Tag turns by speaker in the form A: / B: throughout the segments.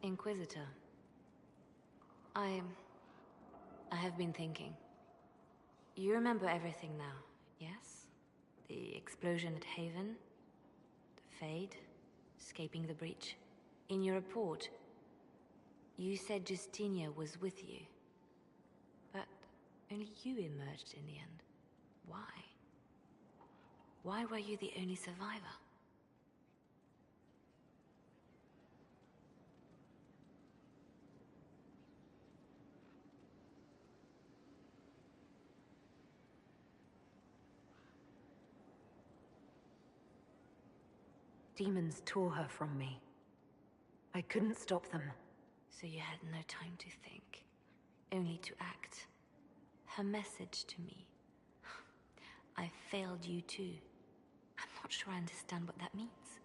A: Inquisitor. I have been thinking. You remember everything now, yes? The explosion at Haven, the Fade, escaping the breach. In your report, you said Justinia was with you. But only you emerged in the end. Why? Why were you the only survivor?
B: Demons tore her from me. I couldn't stop them.
A: So you had no time to think, only to act. Her message to me. I failed you too. I'm not sure I understand what that means.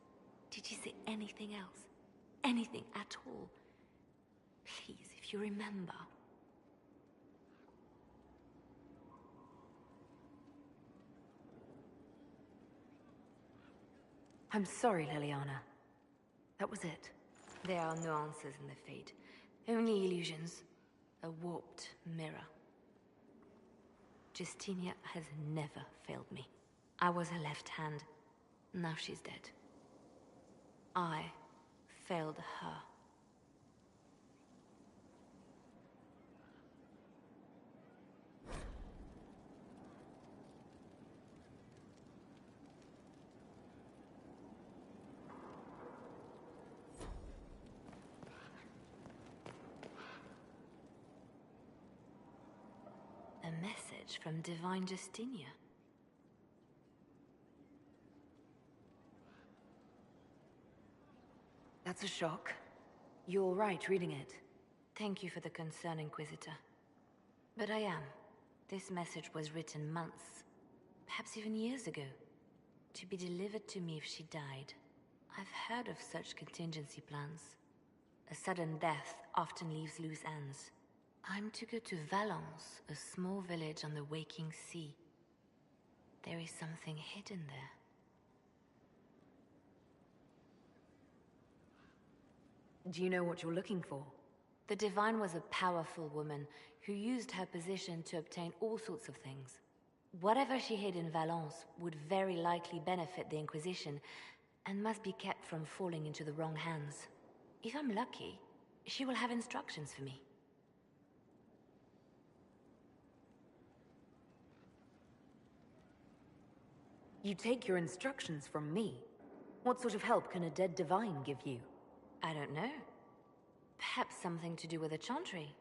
A: Did she say anything else? Anything at all? Please, if you remember.
B: I'm sorry, Liliana. That was it.
A: There are no answers in the Fate. Only illusions. A warped mirror. Justinia has never failed me. I was her left hand. Now she's dead. I failed her. A message from Divine Justinia.
B: That's a shock. You're all right reading it.
A: Thank you for the concern, Inquisitor. But I am. This message was written months, perhaps even years ago, to be delivered to me if she died. I've heard of such contingency plans. A sudden death often leaves loose ends. I'm to go to Valence, a small village on the waking sea. There is something hidden there.
B: Do you know what you're looking for?
A: The Divine was a powerful woman who used her position to obtain all sorts of things. Whatever she hid in Valence would very likely benefit the Inquisition and must be kept from falling into the wrong hands. If I'm lucky, she will have instructions for me.
B: You take your instructions from me. What sort of help can a dead Divine give you?
A: I don't know. Perhaps something to do with a chantry.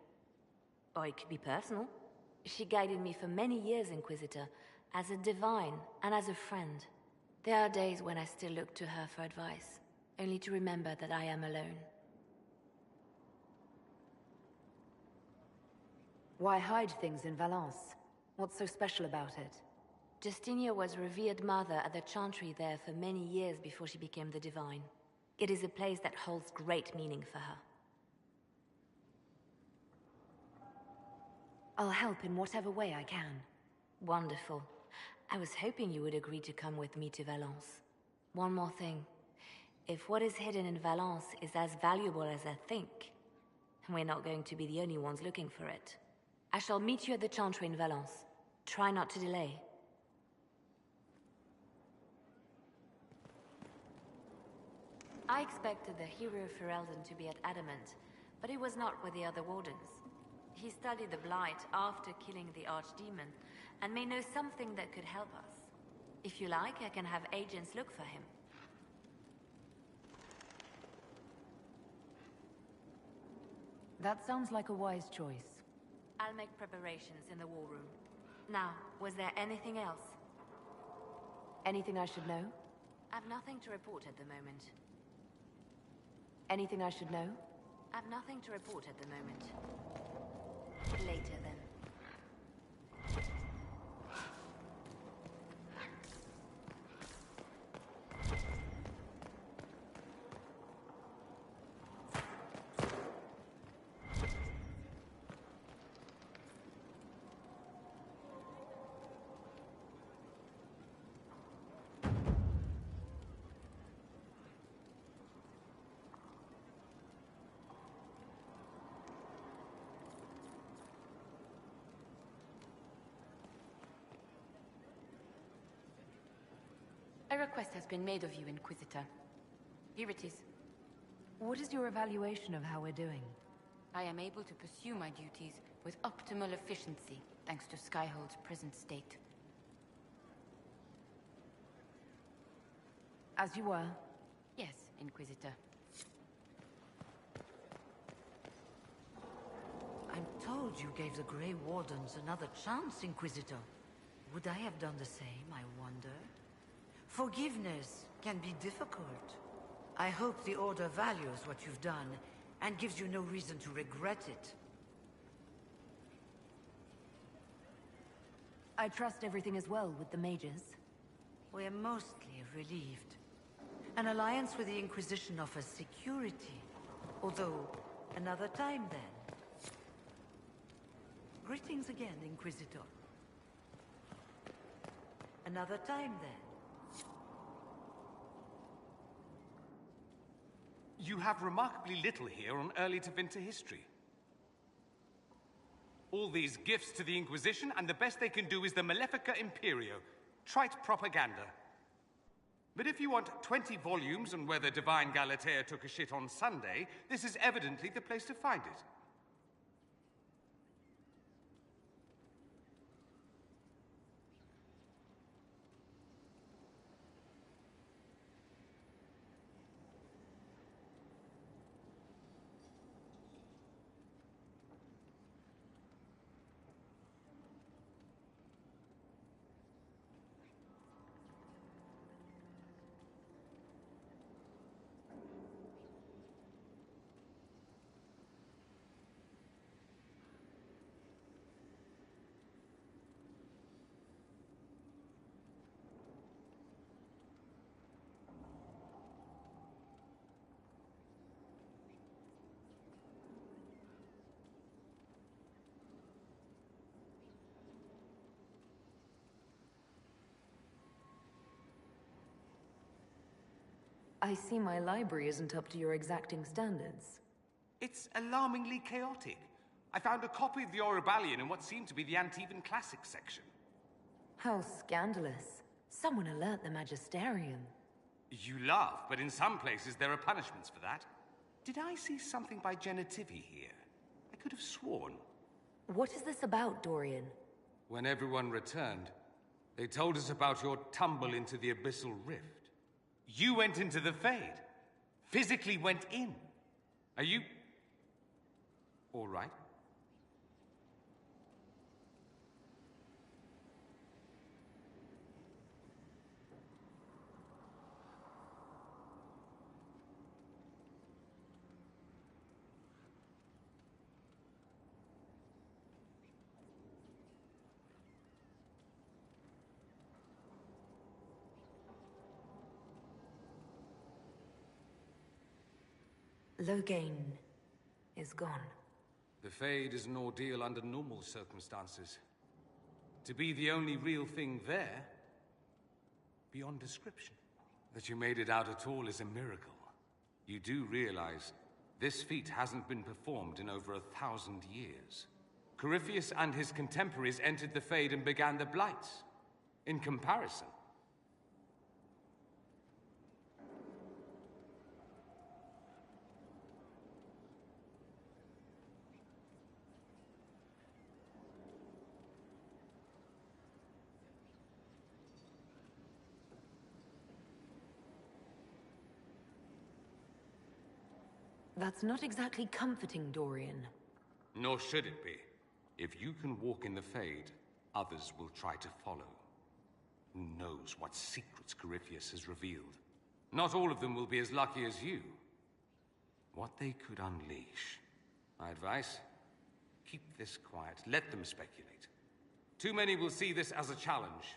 A: Or it could be personal. She guided me for many years, Inquisitor, as a Divine and as a friend. There are days when I still look to her for advice, only to remember that I am alone.
B: Why hide things in Valence? What's so special about it?
A: Justinia was revered mother at the chantry there for many years before she became the Divine. It is a place that holds great meaning for her.
B: I'll help in whatever way I can.
A: Wonderful. I was hoping you would agree to come with me to Valence. One more thing. If what is hidden in Valence is as valuable as I think, we're not going to be the only ones looking for it. I shall meet you at the chantry in Valence. Try not to delay. I expected the hero Ferelden to be at Adamant, but he was not with the other wardens. He studied the Blight after killing the Archdemon, and may know something that could help us. If you like, I can have agents look for him.
B: That sounds like a wise choice.
A: I'll make preparations in the war room. Now, was there anything else?
B: Anything I should know?
A: I've nothing to report at the moment.
B: Anything I should know?
A: I've nothing to report at the moment. Later, then.
C: request has been made of you, Inquisitor. Here it is.
B: What is your evaluation of how we're doing?
C: I am able to pursue my duties with optimal efficiency, thanks to Skyhold's present state.
B: As you were.
C: Yes, Inquisitor.
D: I'm told you gave the Grey Wardens another chance, Inquisitor. Would I have done the same, I wonder? Forgiveness can be difficult. I hope the Order values what you've done, and gives you no reason to regret it.
B: I trust everything is well with the mages.
D: We're mostly relieved. An alliance with the Inquisition offers security. Although, another time then. Greetings again, Inquisitor. Another time then.
E: You have remarkably little here on early to Vinter history. All these gifts to the Inquisition, and the best they can do is the Malefica Imperio. Trite propaganda. But if you want 20 volumes on whether Divine Galatea took a shit on Sunday, this is evidently the place to find it.
B: I see my library isn't up to your exacting standards.
E: It's alarmingly chaotic. I found a copy of the Oribalian in what seemed to be the Antivan Classics section.
B: How scandalous. Someone alert the Magisterium.
E: You laugh, but in some places there are punishments for that. Did I see something by Genitivi here? I could have sworn.
B: What is this about, Dorian?
E: When everyone returned, they told us about your tumble into the Abyssal Rift. You went into the Fade. Physically went in. Are you... all right?
B: Loghain is gone.
E: The Fade is an ordeal under normal circumstances. To be the only real thing there, beyond description. That you made it out at all is a miracle. You do realize this feat hasn't been performed in over 1,000 years. Corypheus and his contemporaries entered the Fade and began the Blights. In comparison,
B: That's not exactly comforting, Dorian.
E: nor should it be. If you can walk in the Fade, others will try to follow. Who knows what secrets Corypheus has revealed? Not all of them will be as lucky as you. What they could unleash. My advice? Keep this quiet. Let them speculate. Too many will see this as a challenge.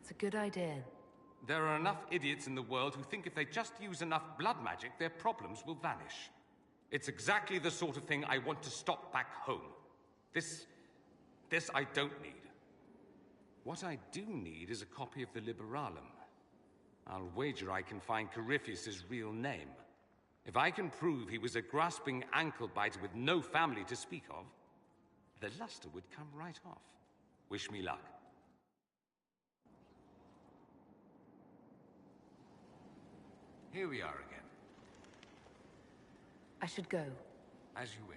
B: That's a good idea.
E: There are enough idiots in the world who think if they just use enough blood magic, their problems will vanish. It's exactly the sort of thing I want to stop back home. This I don't need. What I do need is a copy of the Liberalum. I'll wager I can find Corypheus' real name. If I can prove he was a grasping ankle-biter with no family to speak of, the luster would come right off. Wish me luck. Here we are again.
B: I should go.
E: As you wish.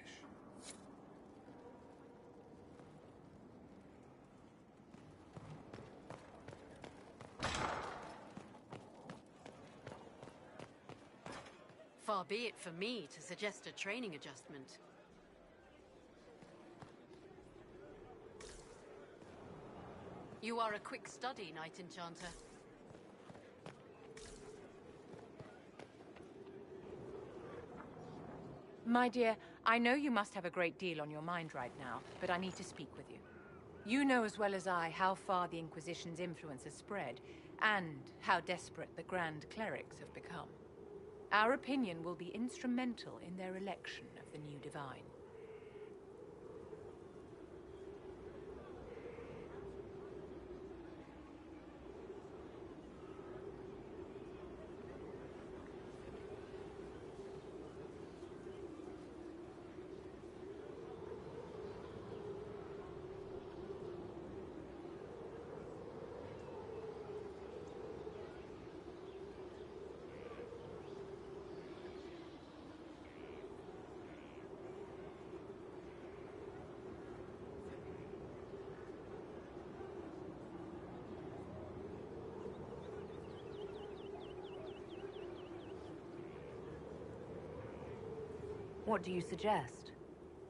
F: Far be it for me to suggest a training adjustment. You are a quick study, Knight Enchanter.
G: My dear, I know you must have a great deal on your mind right now, but I need to speak with you. You know as well as I how far the Inquisition's influence has spread, and how desperate the Grand Clerics have become. Our opinion will be instrumental in their election of the new Divine.
B: What do you suggest?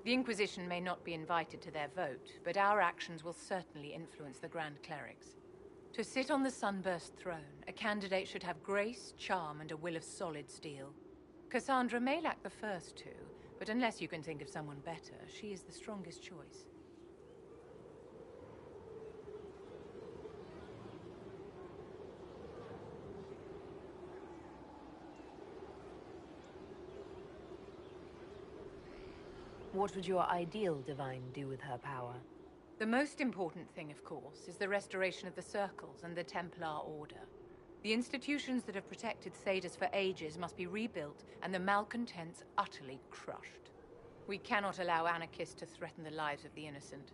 G: The Inquisition may not be invited to their vote, but our actions will certainly influence the Grand Clerics. To sit on the Sunburst throne, a candidate should have grace, charm, and a will of solid steel. Cassandra may lack the first two, but unless you can think of someone better, she is the strongest choice.
B: What would your ideal Divine do with her power?
G: The most important thing, of course, is the restoration of the Circles and the Templar Order. The institutions that have protected Thedas for ages must be rebuilt, and the malcontents utterly crushed. We cannot allow anarchists to threaten the lives of the innocent.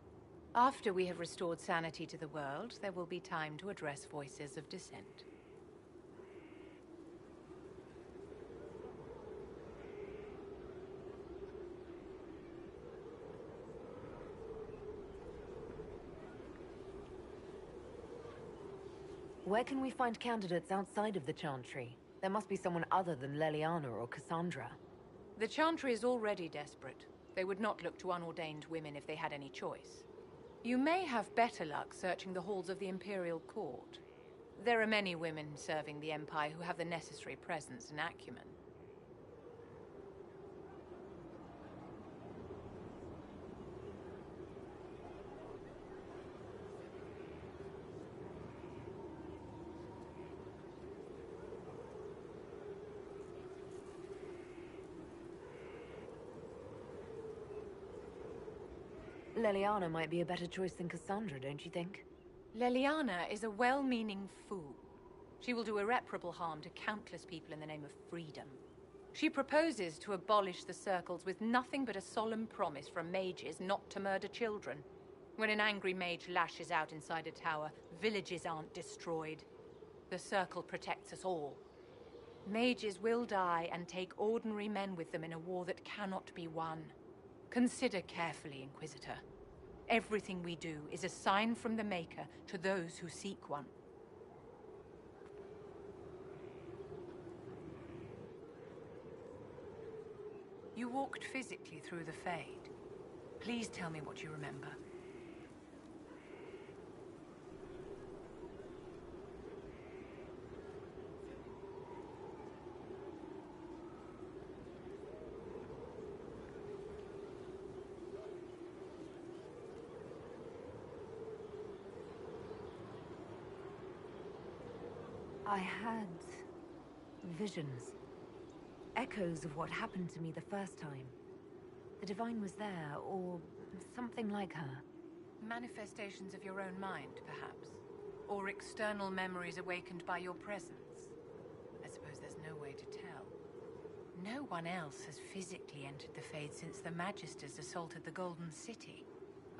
G: After we have restored sanity to the world, there will be time to address voices of dissent.
B: Where can we find candidates outside of the Chantry? There must be someone other than Leliana or Cassandra.
G: The Chantry is already desperate. They would not look to unordained women if they had any choice. You may have better luck searching the halls of the Imperial Court. There are many women serving the Empire who have the necessary presence and acumen.
B: Leliana might be a better choice than Cassandra, don't you think?
G: Leliana is a well-meaning fool. She will do irreparable harm to countless people in the name of freedom. She proposes to abolish the Circles with nothing but a solemn promise from mages not to murder children. When an angry mage lashes out inside a tower, villages aren't destroyed. The Circle protects us all. Mages will die and take ordinary men with them in a war that cannot be won. Consider carefully, Inquisitor. Everything we do is a sign from the Maker to those who seek one. You walked physically through the Fade. Please tell me what you remember.
B: I had visions. echoes of what happened to me the first time. The Divine was there, or something like her.
G: Manifestations of your own mind, perhaps? Or external memories awakened by your presence? I suppose there's no way to tell. No one else has physically entered the Fade since the Magisters assaulted the Golden City.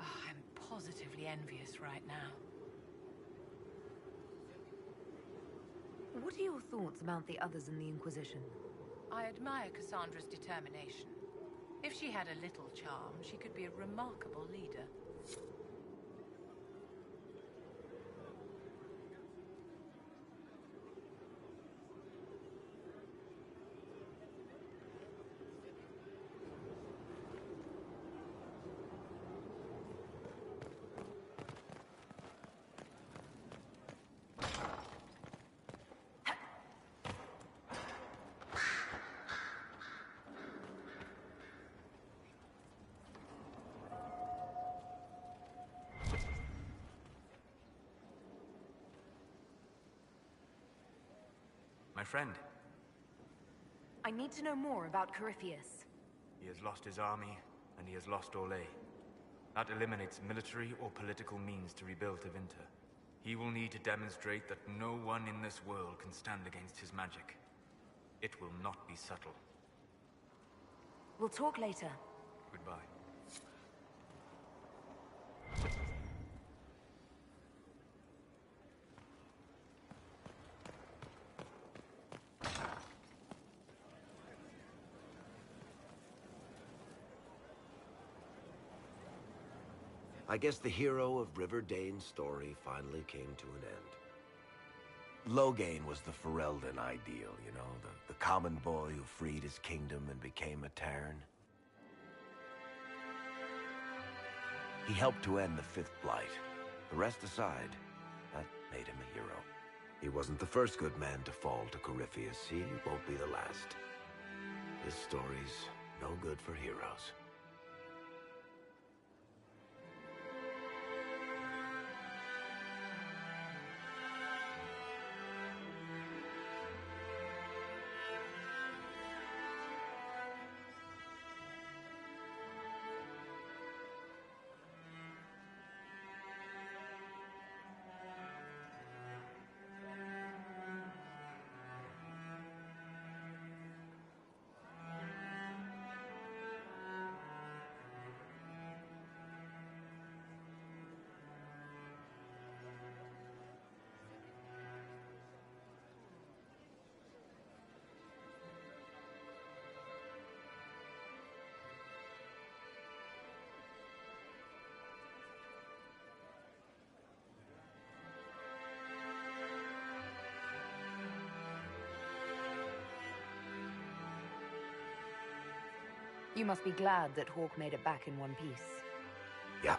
G: Oh, I'm positively envious right now.
B: What are your thoughts about the others in the Inquisition?
G: I admire Cassandra's determination. If she had a little charm, she could be a remarkable leader.
H: My friend,
B: I need to know more about Corypheus.
H: he has lost his army, and he has lost Orlais. That eliminates military or political means to rebuild Tevinter. He will need to demonstrate that no one in this world can stand against his magic. It will not be subtle.
B: We'll talk later.
H: Goodbye.
I: I guess the hero of River Dane's story finally came to an end. Loghain was the Ferelden ideal, you know, the common boy who freed his kingdom and became a Terran. He helped to end the Fifth Blight. The rest aside, that made him a hero. He wasn't the first good man to fall to Corypheus. He won't be the last. This story's no good for heroes.
B: You must be glad that Hawke made it back in one piece.
I: Yeah,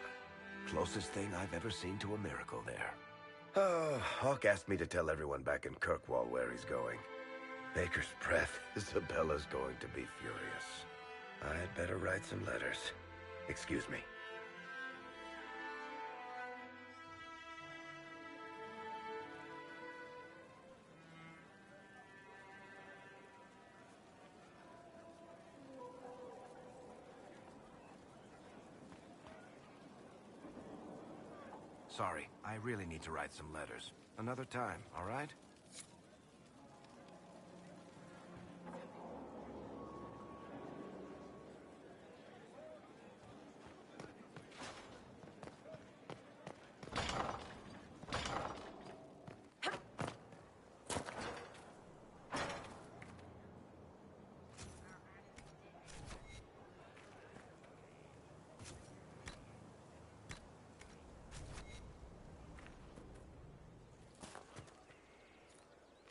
I: closest thing I've ever seen to a miracle there. Oh, Hawke asked me to tell everyone back in Kirkwall where he's going. Baker's breath. Isabella's going to be furious. I'd better write some letters. Excuse me. Sorry, I really need to write some letters. Another time, all right?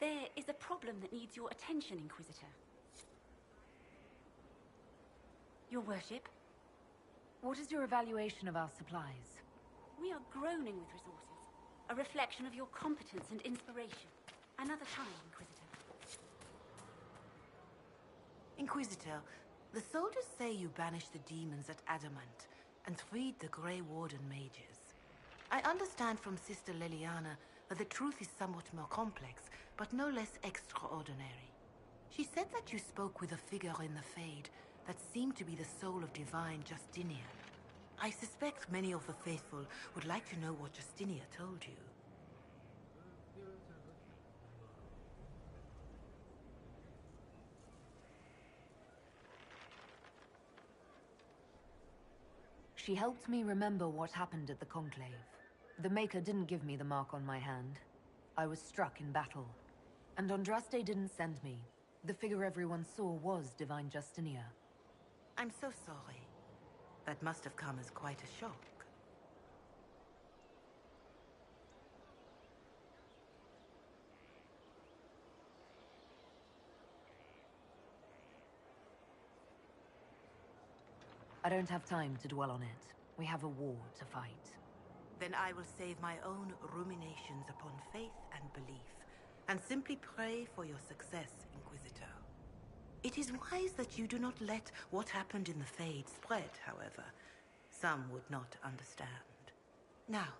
F: There is a problem that needs your attention, Inquisitor. Your worship,
B: What is your evaluation of our supplies?
F: we are groaning with resources. A reflection of your competence and inspiration. Another time, Inquisitor.
D: Inquisitor, the soldiers say you banished the demons at Adamant and freed the Grey Warden mages. I understand from Sister Leliana that the truth is somewhat more complex, but no less extraordinary. She said that you spoke with a figure in the Fade that seemed to be the soul of divine Justinia. I suspect many of the faithful would like to know what Justinia told you.
B: She helped me remember what happened at the Conclave. The Maker didn't give me the mark on my hand. I was struck in battle. And Andraste didn't send me. The figure everyone saw was Divine Justinia.
D: I'm so sorry. That must have come as quite a shock.
B: I don't have time to dwell on it. We have a war to fight.
D: Then I will save my own ruminations upon faith and belief, and simply pray for your success, Inquisitor. It is wise that you do not let what happened in the Fade spread, however. Some would not understand. Now,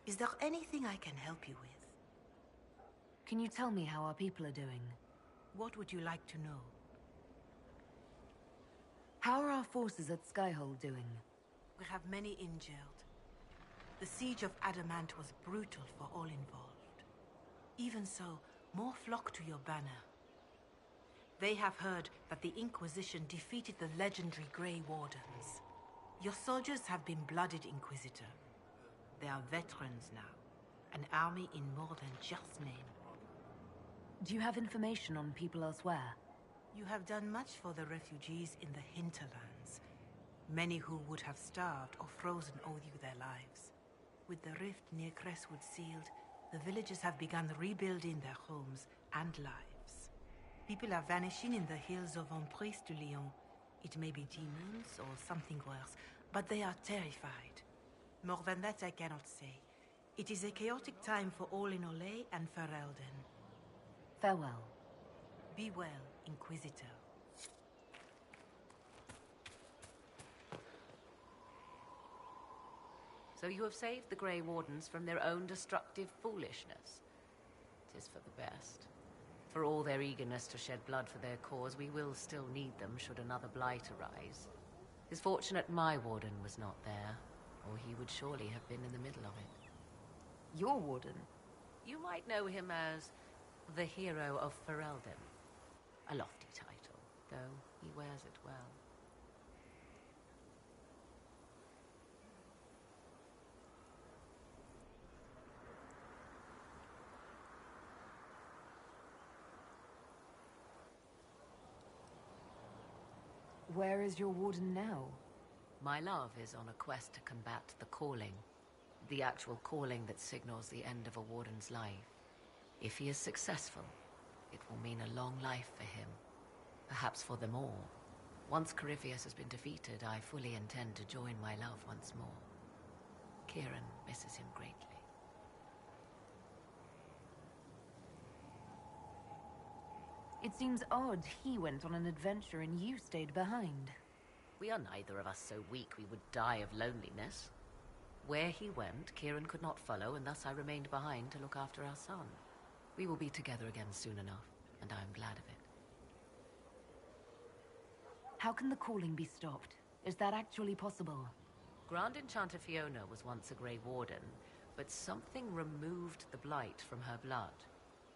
D: is there anything I can help you with?
B: Can you tell me how our people are doing?
D: What would you like to know?
B: How are our forces at Skyhold doing?
D: We have many injured. The siege of Adamant was brutal for all involved. Even so, more flock to your banner. They have heard that the Inquisition defeated the legendary Grey Wardens. Your soldiers have been blooded, Inquisitor. They are veterans now. An army in more than just name.
B: Do you have information on people elsewhere?
D: You have done much for the refugees in the hinterlands. Many who would have starved or frozen owe you their lives. With the rift near Crestwood sealed, the villagers have begun rebuilding their homes and lives. People are vanishing in the hills of Emprise de Lyon. It may be demons or something worse, but they are terrified. More than that I cannot say. It is a chaotic time for all in Olay and Ferelden.
B: Farewell.
D: Be well, Inquisitor.
J: So you have saved the Grey Wardens from their own destructive foolishness. It is for the best. For all their eagerness to shed blood for their cause, we will still need them should another blight arise. It is fortunate my warden was not there, or he would surely have been in the middle of it.
B: Your warden?
J: You might know him as the Hero of Ferelden. A lofty title, though he wears it well.
B: Where is your warden now?
J: My love is on a quest to combat the Calling. The actual calling that signals the end of a warden's life. If he is successful, it will mean a long life for him. Perhaps for them all. Once Corypheus has been defeated, I fully intend to join my love once more. Kieran misses him greatly.
B: It seems odd he went on an adventure and you stayed behind.
J: We are neither of us so weak we would die of loneliness. Where he went, Kieran could not follow, and thus I remained behind to look after our son. We will be together again soon enough, and I am glad of it.
B: How can the calling be stopped? Is that actually possible?
J: Grand Enchanter Fiona was once a Grey Warden, but something removed the blight from her blood.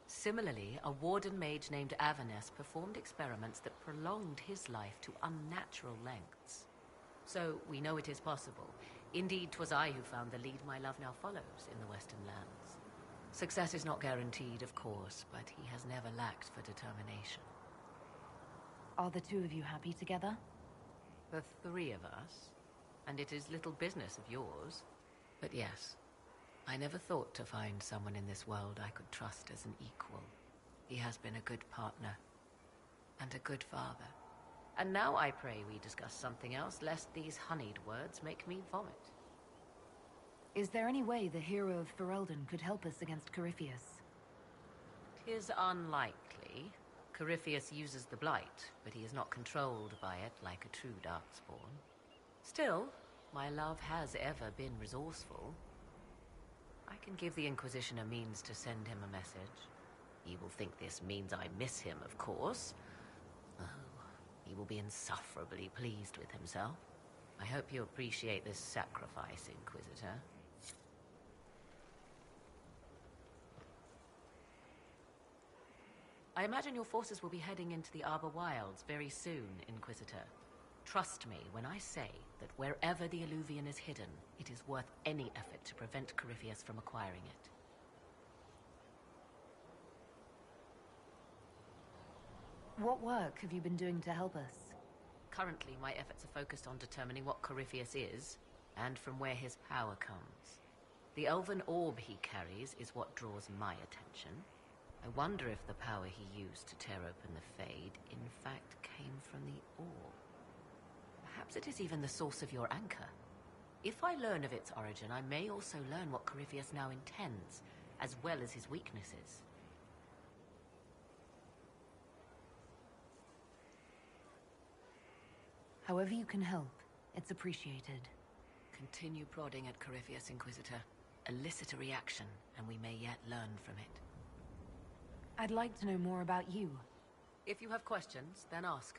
J: Similarly, a warden mage named Avernus performed experiments that prolonged his life to unnatural lengths. So, we know it is possible. Indeed, 'twas I who found the lead my love now follows in the Western lands. Success is not guaranteed, of course, but he has never lacked for determination.
B: Are the two of you happy together?
J: The three of us, and it is little business of yours. But yes, I never thought to find someone in this world I could trust as an equal. He has been a good partner, and a good father. And now I pray we discuss something else, lest these honeyed words make me vomit.
B: Is there any way the hero of Ferelden could help us against Corypheus?
J: 'Tis unlikely. Corypheus uses the Blight, but he is not controlled by it like a true Darkspawn. Still, my love has ever been resourceful. I can give the Inquisition a means to send him a message. He will think this means I miss him, of course. Oh, he will be insufferably pleased with himself. I hope you appreciate this sacrifice, Inquisitor. I imagine your forces will be heading into the Arbor Wilds very soon, Inquisitor. Trust me when I say that wherever the Illuvian is hidden, it is worth any effort to prevent Corypheus from acquiring it.
B: What work have you been doing to help us?
J: Currently, my efforts are focused on determining what Corypheus is, and from where his power comes. The elven orb he carries is what draws my attention. I wonder if the power he used to tear open the Fade, in fact, came from the orb. Perhaps it is even the source of your anchor. If I learn of its origin, I may also learn what Corypheus now intends, as well as his weaknesses.
B: However you can help, it's appreciated.
J: Continue prodding at Corypheus, Inquisitor. Elicit a reaction, and we may yet learn from it.
B: I'd like to know more about you.
J: If you have questions, then ask.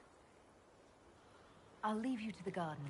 B: I'll leave you to the garden.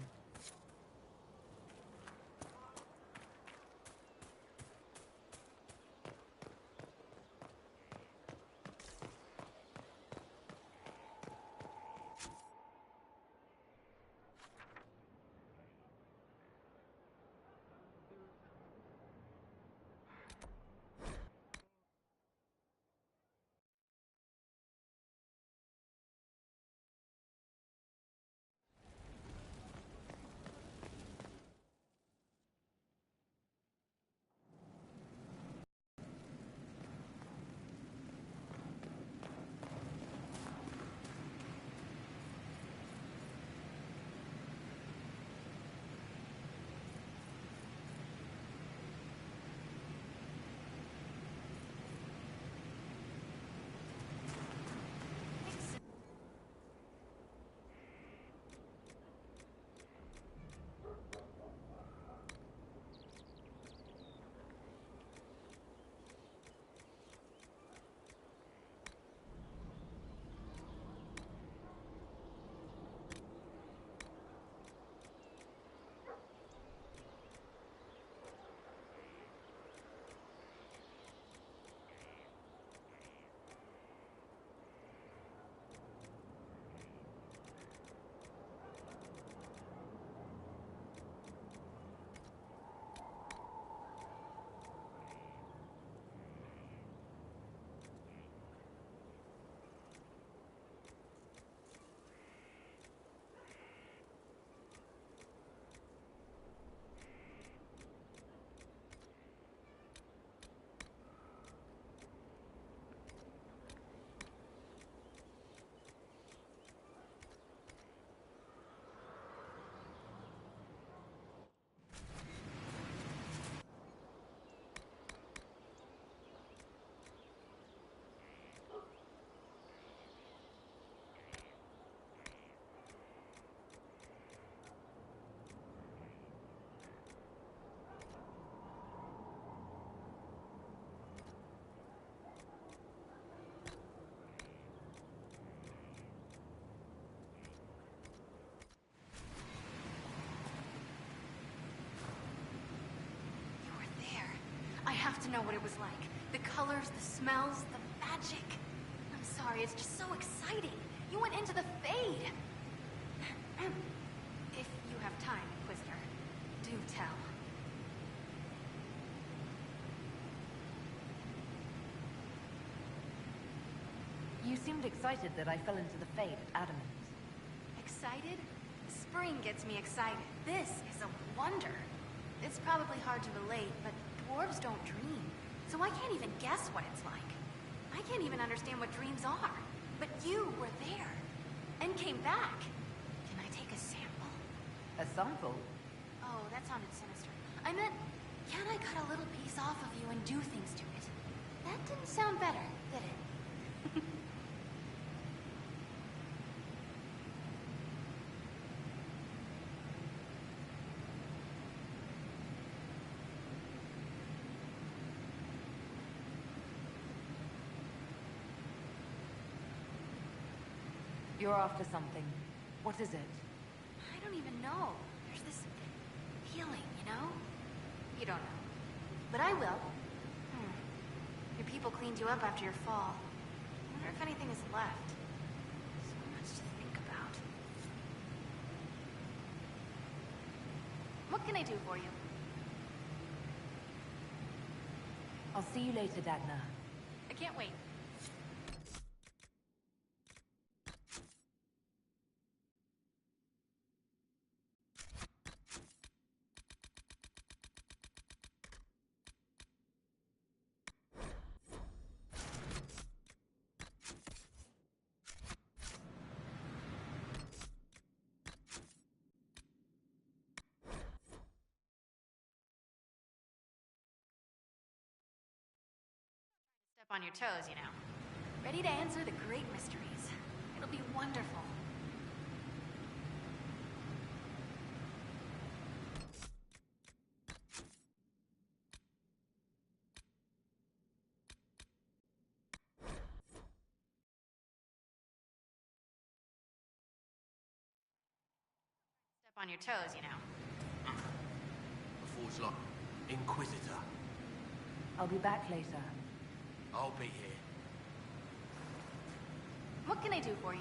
F: I have to know what it was like. The colors, the smells, the magic. I'm sorry, it's just so exciting. You went into the Fade. If you have time, Inquisitor, do tell.
B: You seemed excited that I fell into the Fade at Adamant.
F: Excited? Spring gets me excited. This is a wonder. It's probably hard to relate, but dwarves don't dream, so I can't even guess what it's like. I can't even understand what dreams are. But you were there, and came back. Can I take a sample?
B: A sample?
F: Oh, that sounded sinister. I meant, can I cut a little piece off of you and do things to it? That didn't sound better, did it?
B: You're after something. What is it?
F: I don't even know. There's this feeling, you know? You don't know. But I will. Your people cleaned you up after your fall. I wonder if anything is left. So much to think about. What can I do for you?
B: I'll see you later, Dagna.
F: I can't wait. Step on your toes, you know. Ready to answer the great mysteries. It'll be wonderful. Step on your toes, you know.
K: The Forge like Inquisitor.
B: I'll be back later.
K: I'll be here.
F: What can I do for you?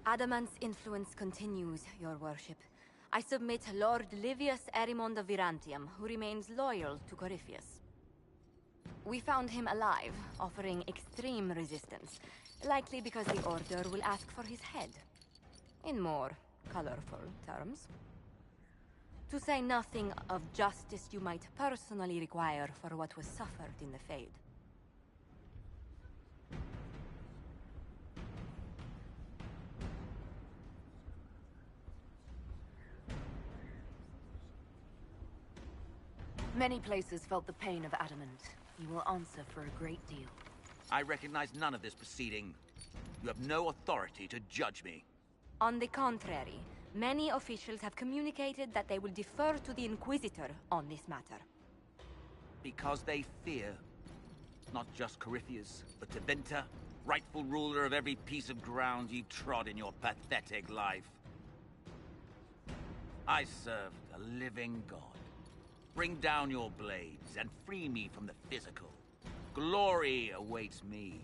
A: Adamant's influence continues, your worship. I submit Lord Livius Erimond of Virantium, who remains loyal to Corypheus. We found him alive, offering extreme resistance, likely because the Order will ask for his head. In more colorful terms. To say nothing of justice you might personally require for what was suffered in the Fade.
B: Many places felt the pain of Adamant. You will answer for a great deal.
K: I recognize none of this proceeding. You have no authority to judge me.
A: On the contrary, many officials have communicated that they will defer to the Inquisitor on this matter.
K: Because they fear not just Corypheus, but Tevinter, rightful ruler of every piece of ground you trod in your pathetic life. I serve a living god. Bring down your blades and free me from the physical. Glory awaits me.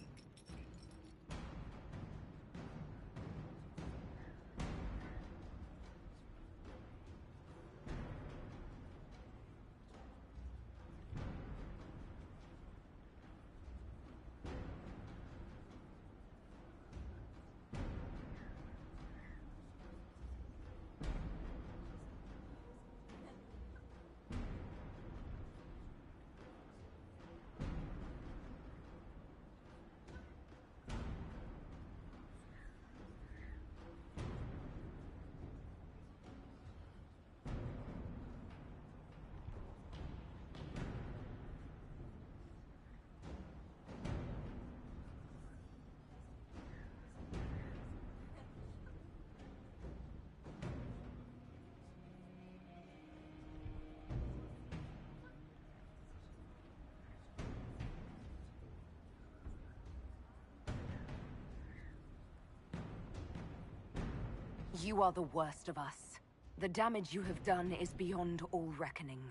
B: You are the worst of us. The damage you have done is beyond all reckoning.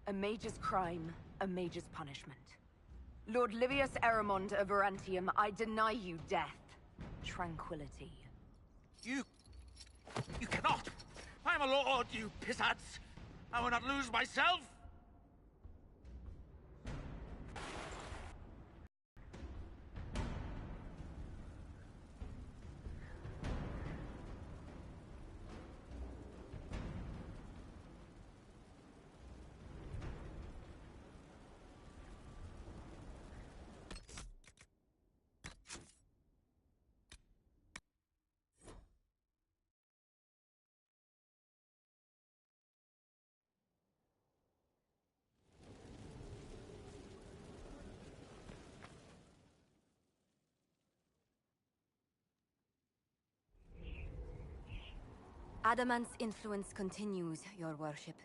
B: A mage's crime, a mage's punishment. Lord Livius Erimond of Virantium, I deny you death. Tranquility.
K: You cannot! I am a lord, you pissats! I will not lose myself!
A: Adamant's influence continues, your worship.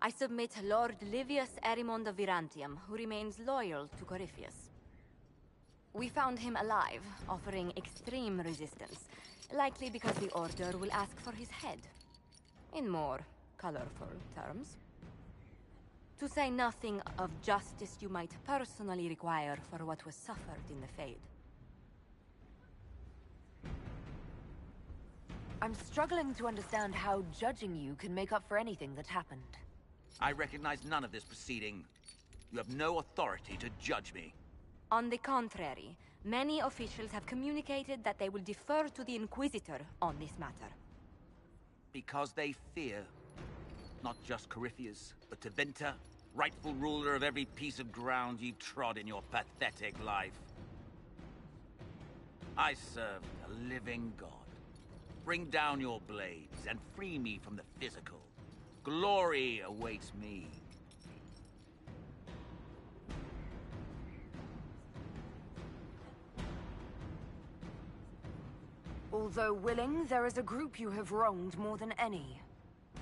A: I submit Lord Livius Erimond of Virantium, who remains loyal to Corypheus. We found him alive, offering extreme resistance, likely because the Order will ask for his head. In more colorful terms. To say nothing of justice you might personally require for what was suffered in the Fade.
B: I'm struggling to understand how judging you can make up for anything that happened.
K: I recognize none of this proceeding. You have no authority to judge me.
A: On the contrary, many officials have communicated that they will defer to the Inquisitor on this matter.
K: Because they fear not just Corypheus, but Tevinter, rightful ruler of every piece of ground you trod in your pathetic life. I serve a living god. Bring down your blades and free me from the physical. Glory awaits me.
B: Although willing, there is a group you have wronged more than any.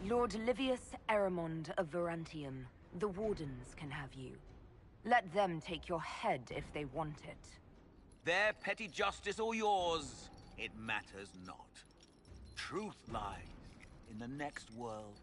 B: Lord Livius Erimond of Virantium. The Wardens can have you. Let them take your head if they want it.
K: Their petty justice or yours, it matters not. Truth lies in the next world.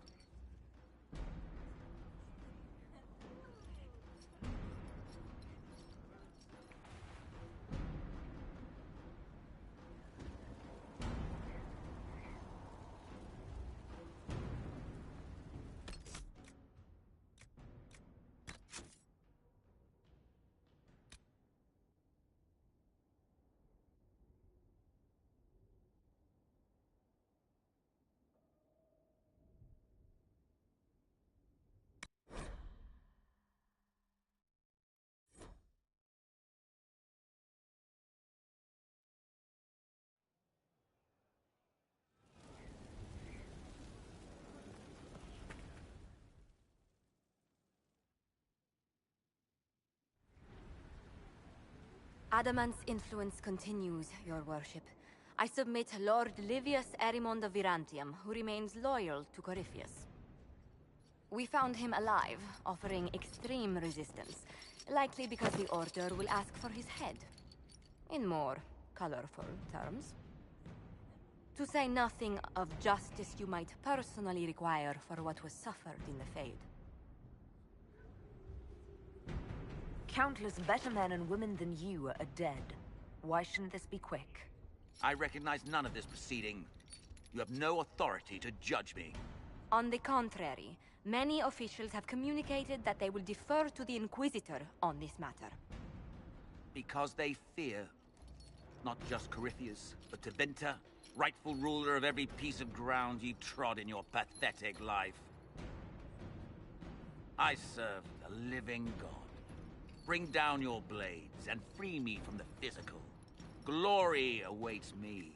A: Adamant's influence continues, your worship. I submit Lord Livius Erimond of Virantium, who remains loyal to Corypheus. We found him alive, offering extreme resistance, likely because the Order will ask for his head. In more colorful terms. To say nothing of justice you might personally require for what was suffered in the Fade.
B: Countless better men and women than you are dead. Why shouldn't this be quick?
K: I recognize none of this proceeding. You have no authority to judge me.
A: On the contrary, many officials have communicated that they will defer to the Inquisitor on this matter.
K: Because they fear not just Corypheus, but Tevinter, rightful ruler of every piece of ground you trod in your pathetic life. I serve the living God. Bring down your blades and free me from the physical. Glory awaits me.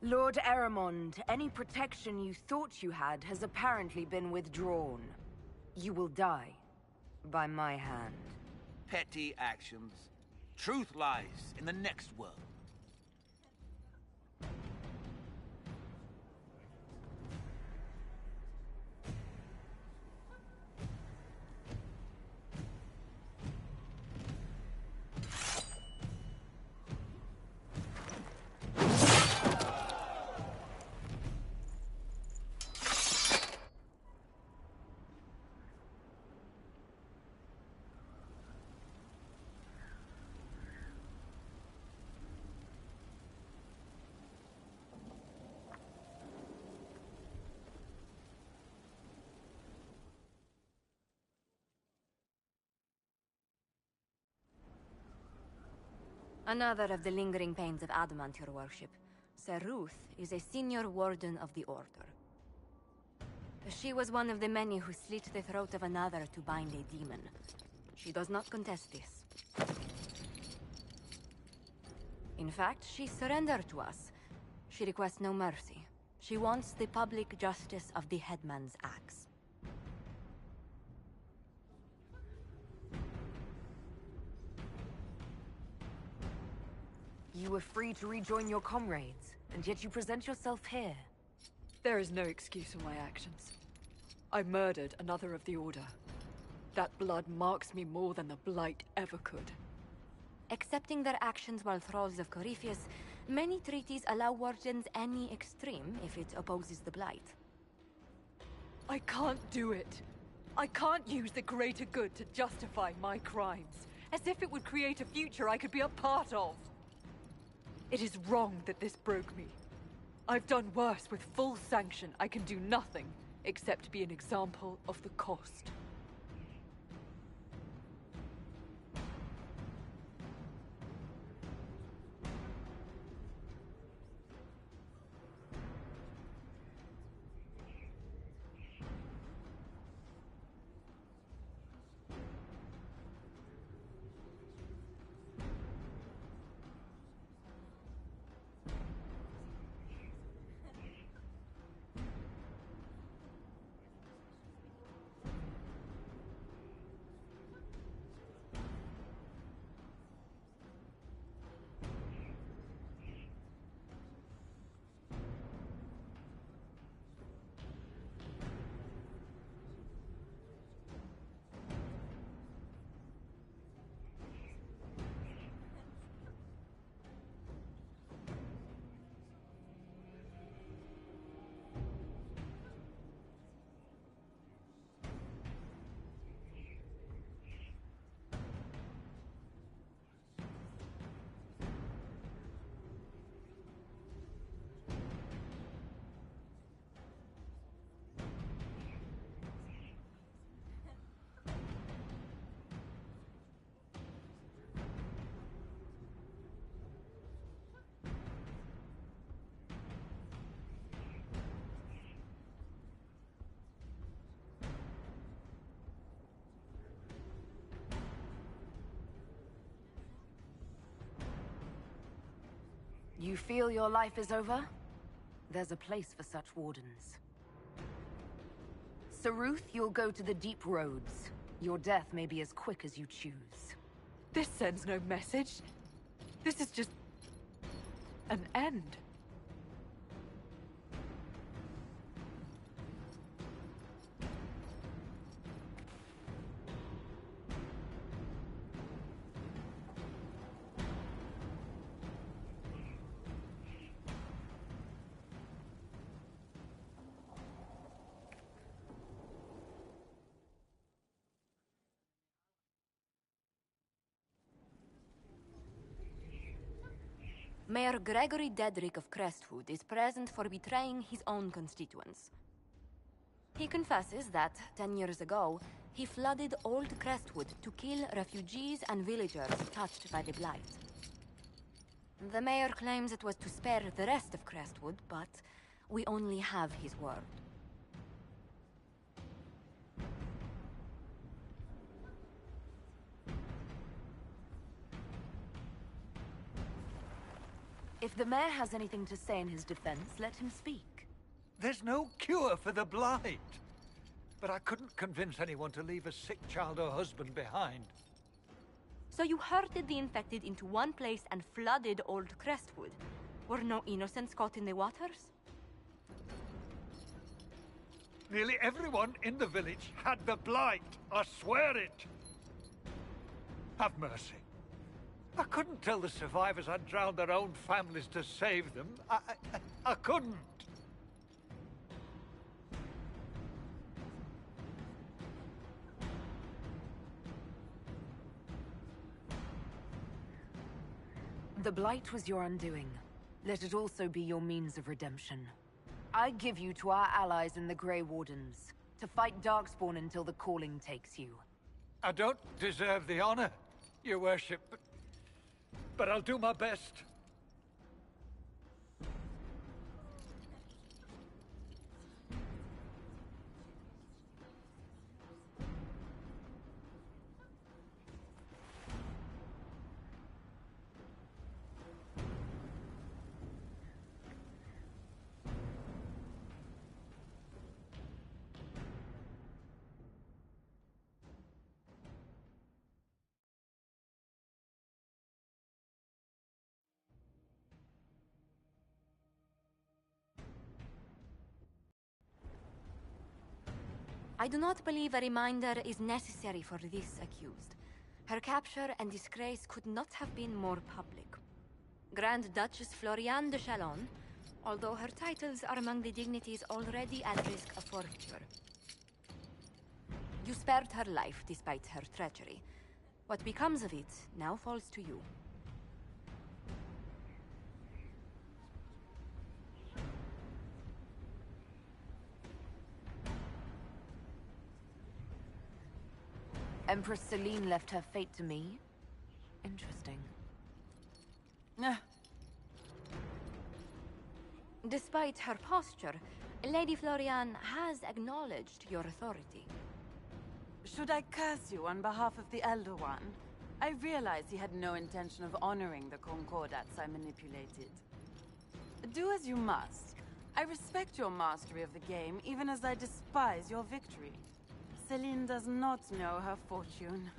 B: Lord Erimond, any protection you thought you had has apparently been withdrawn. You will die. By my hand.
K: Petty actions. Truth lies in the next world.
A: Another of the lingering pains of Adamant, your worship. Sir Ruth is a senior warden of the Order. She was one of the many who slit the throat of another to bind a demon. She does not contest this. In fact, she surrendered to us. She requests no mercy. She wants the public justice of the headman's axe.
B: You were free to rejoin your comrades, and yet you present yourself here.
L: There is no excuse for my actions. I murdered another of the Order. That blood marks me more than the Blight ever could.
A: Accepting their actions while thralls of Corypheus, many treaties allow wardens any extreme if it opposes the Blight.
L: I can't do it. I can't use the greater good to justify my crimes, as if it would create a future I could be a part of. It is wrong that this broke me. I've done worse with full sanction. I can do nothing except be an example of the cost.
B: You feel your life is over? There's a place for such wardens. Saruth, you'll go to the Deep Roads. Your death may be as quick as you choose.
L: This sends no message. This is just... an end.
A: Mayor Gregory Dedrick of Crestwood is present for betraying his own constituents. He confesses that, 10 years ago, he flooded Old Crestwood to kill refugees and villagers touched by the Blight. The mayor claims it was to spare the rest of Crestwood, but we only have his word.
B: If the mayor has anything to say in his defense, let him speak.
M: There's no cure for the Blight. But I couldn't convince anyone to leave a sick child or husband behind.
A: So you herded the infected into one place and flooded Old Crestwood. Were no innocents caught in the waters?
M: Nearly everyone in the village had the Blight. I swear it. Have mercy. I couldn't tell the survivors I'd drowned their own families to save them. I couldn't.
B: The Blight was your undoing. Let it also be your means of redemption. I give you to our allies in the Grey Wardens, to fight Darkspawn until the calling takes you.
M: I don't deserve the honor, your worship, but I'll do my best.
A: I do not believe a reminder is necessary for this accused. Her capture and disgrace could not have been more public. Grand Duchess Floriane de Chalon, although her titles are among the dignities already at risk of forfeiture. You spared her life despite her treachery. What becomes of it now falls to you.
B: Empress Celine left her fate to me. Interesting.
A: Despite her posture, Lady Floriane has acknowledged your authority.
N: Should I curse you on behalf of the Elder One? I realize he had no intention of honoring the concordats I manipulated. Do as you must. I respect your mastery of the game, even as I despise your victory. Celine does not know her fortune.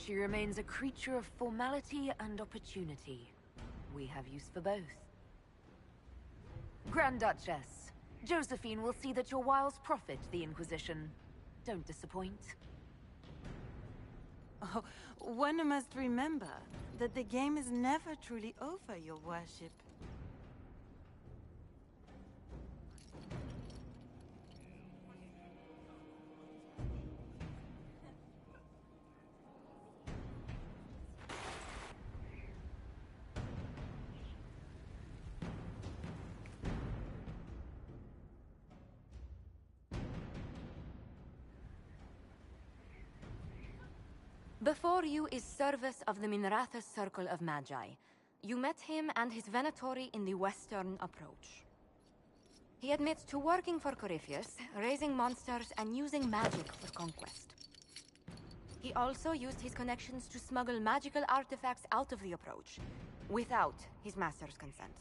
B: She remains a creature of formality and opportunity. We have use for both. Grand Duchess, Josephine will see that your wiles profit the Inquisition. Don't disappoint.
N: Oh, one must remember that the game is never truly over, your worship.
A: Before you is Service of the Minrathous Circle of Magi. You met him and his Venatori in the Western Approach. He admits to working for Corypheus, raising monsters, and using magic for conquest. He also used his connections to smuggle magical artifacts out of the Approach, without his master's consent.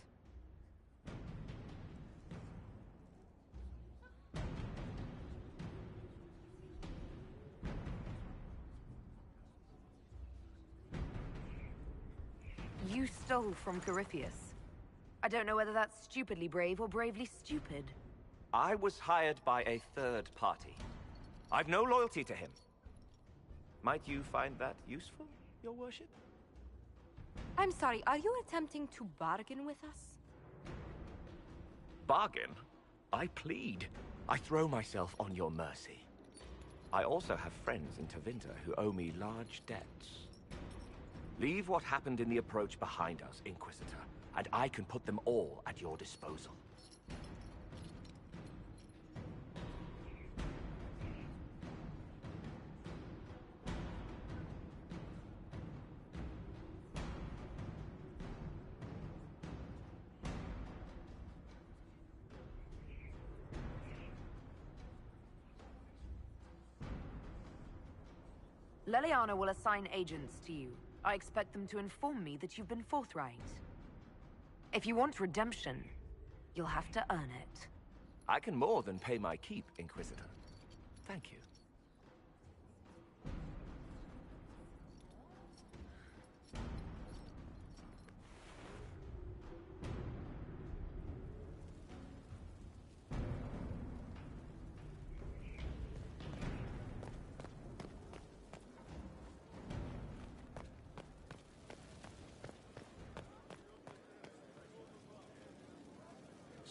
B: You stole from Corypheus. I don't know whether that's stupidly brave or bravely stupid.
O: I was hired by a third party. I've no loyalty to him. Might you find that useful, your worship?
A: I'm sorry, are you attempting to bargain with us?
O: Bargain? I plead. I throw myself on your mercy. I also have friends in Tevinter who owe me large debts. Leave what happened in the Approach behind us, Inquisitor, and I can put them all at your disposal.
B: Leliana will assign agents to you. I expect them to inform me that you've been forthright. If you want redemption, you'll have to earn it.
O: I can more than pay my keep, Inquisitor. Thank you.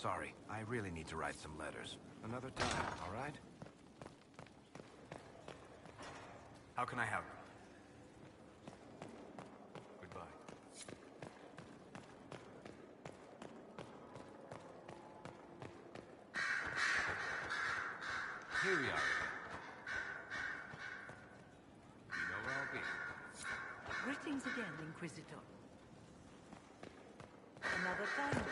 I: Sorry, I really need to write some letters. Another time, all right?
H: How can I help? Goodbye.
E: Here we are. You know where I'll be.
D: Greetings again, Inquisitor. Another time then.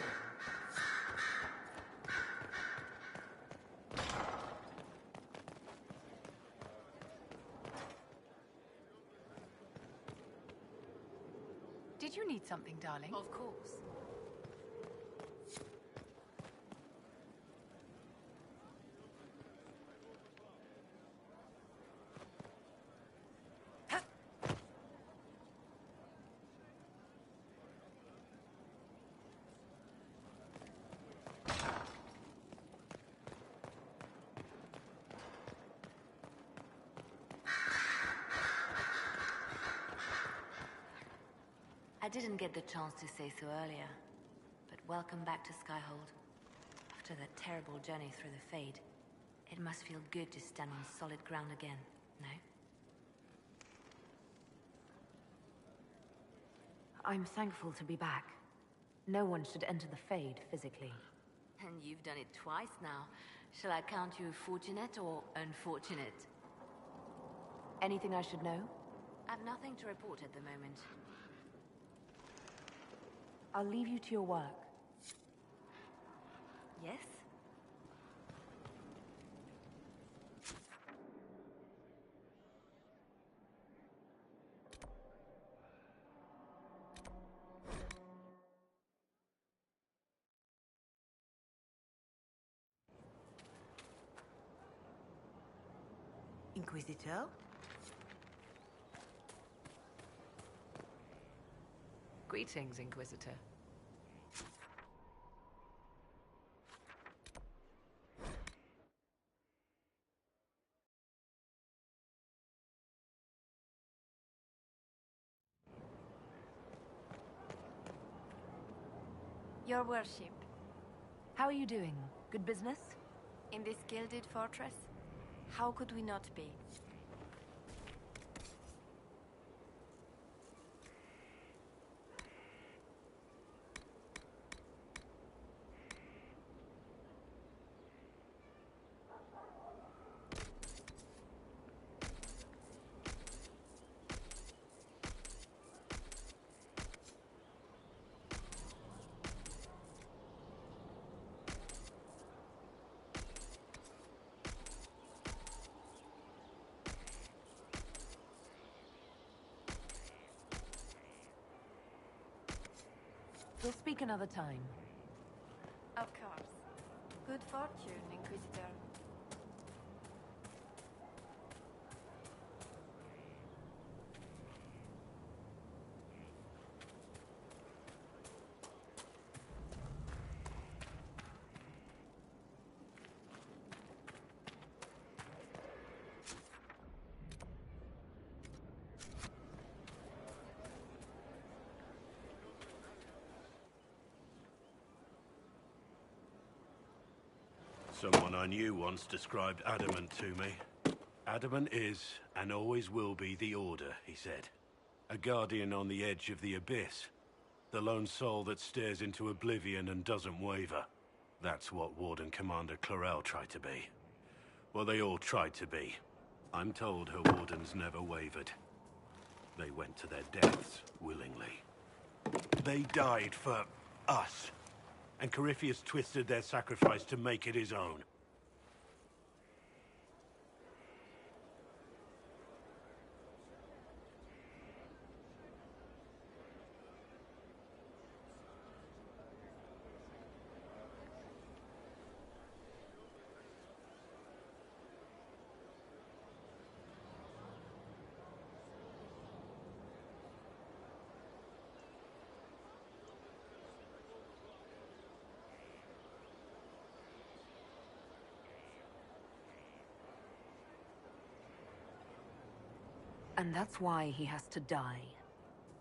G: Did you need something, darling?
C: Of course.
A: I didn't get the chance to say so earlier, but welcome back to Skyhold. After that terrible journey through the Fade, it must feel good to stand on solid ground again, no?
B: I'm thankful to be back. No one should enter the Fade physically.
A: And you've done it twice now. Shall I count you fortunate or unfortunate?
B: Anything I should know?
A: I've nothing to report at the moment.
B: I'll leave you to your work.
A: Yes?
D: Inquisitor?
J: Greetings, Inquisitor.
F: Your worship,
B: How are you doing? Good business?
F: in this gilded fortress, how could we not be?
B: We'll speak another time.
N: Of course. Good fortune, Inquisitor.
I: Someone I knew once described Adamant to me. Adamant is, and always will be, the Order, he said. A guardian on the edge of the abyss. The lone soul that stares into oblivion and doesn't waver. That's what Warden Commander Clarel tried to be. Well, they all tried to be. I'm told her wardens never wavered. They went to their deaths willingly. They died for us. And Corypheus twisted their sacrifice to make it his own.
B: And that's why he has to die.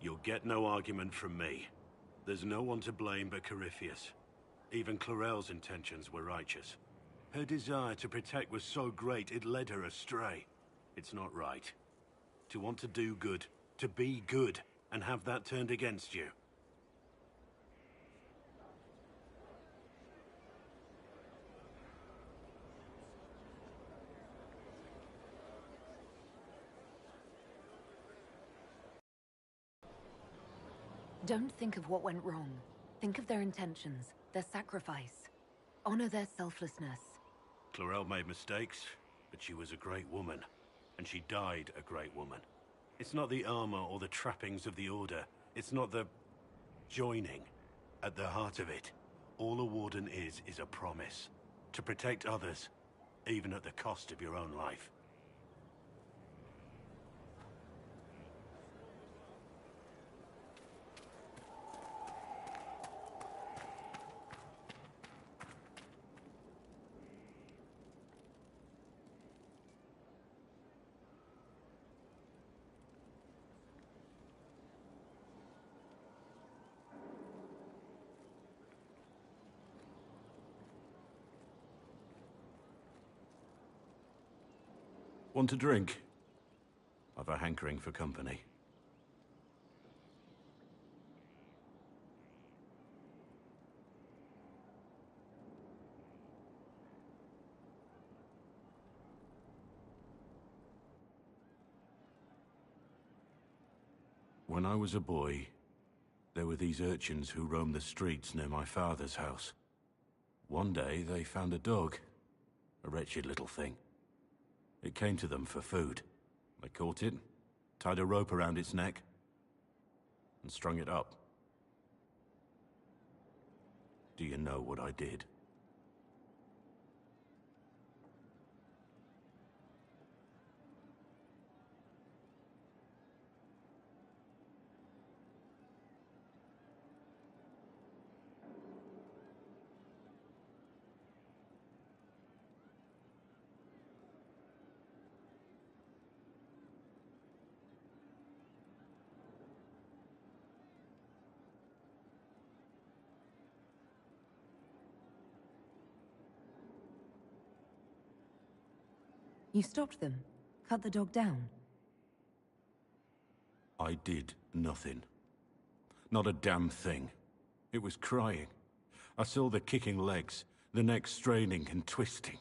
I: You'll get no argument from me. There's no one to blame but Corypheus. Even Clarel's intentions were righteous. Her desire to protect was so great it led her astray. It's not right. To want to do good, to be good, and have that turned against you.
B: Don't think of what went wrong. Think of their intentions, their sacrifice. Honor their selflessness.
I: Clarel made mistakes, but she was a great woman. And she died a great woman. It's not the armor or the trappings of the Order. It's not the joining. At the heart of it, all a Warden is a promise. To protect others, even at the cost of your own life. Want a drink? I've a hankering for company. When I was a boy, there were these urchins who roamed the streets near my father's house. One day, they found a dog. A wretched little thing. It came to them for food. They caught it, tied a rope around its neck, and strung it up. Do you know what I did?
B: You stopped them, cut the dog down.
I: I did nothing. Not a damn thing. It was crying. I saw the kicking legs, the neck straining and twisting.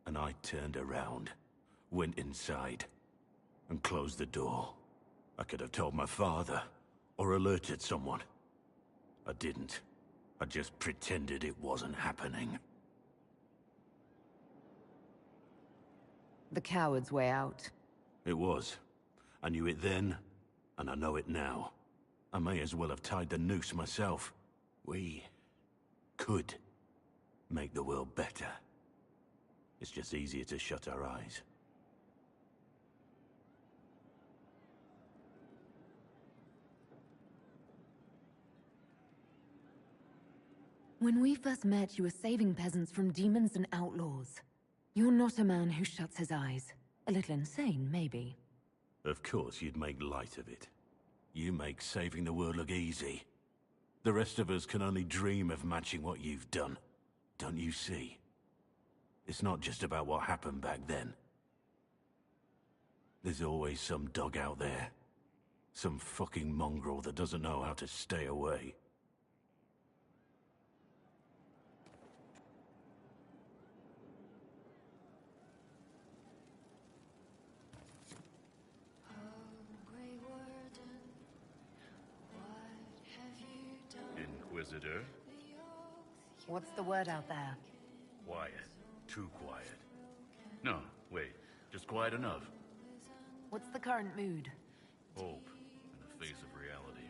I: And I turned around, went inside, and closed the door. I could have told my father, or alerted someone. I didn't. I just pretended it wasn't happening.
B: The coward's way out.
I: It was. I knew it then, and I know it now. I may as well have tied the noose myself.
P: We could make the world better. It's just easier to shut our eyes.
B: When we first met, you were saving peasants from demons and outlaws. You're not a man who shuts his eyes. A little insane, maybe.
P: Of course you'd make light of it. You make saving the world look easy. The rest of us can only dream of matching what you've done. Don't you see? It's not just about what happened back then. There's always some dog out there. Some fucking mongrel that doesn't know how to stay away.
Q: Inquisitor?
B: What's the word out there?
Q: Quiet. Too quiet. No, wait. Just quiet enough.
B: What's the current mood?
Q: Hope in the face of reality.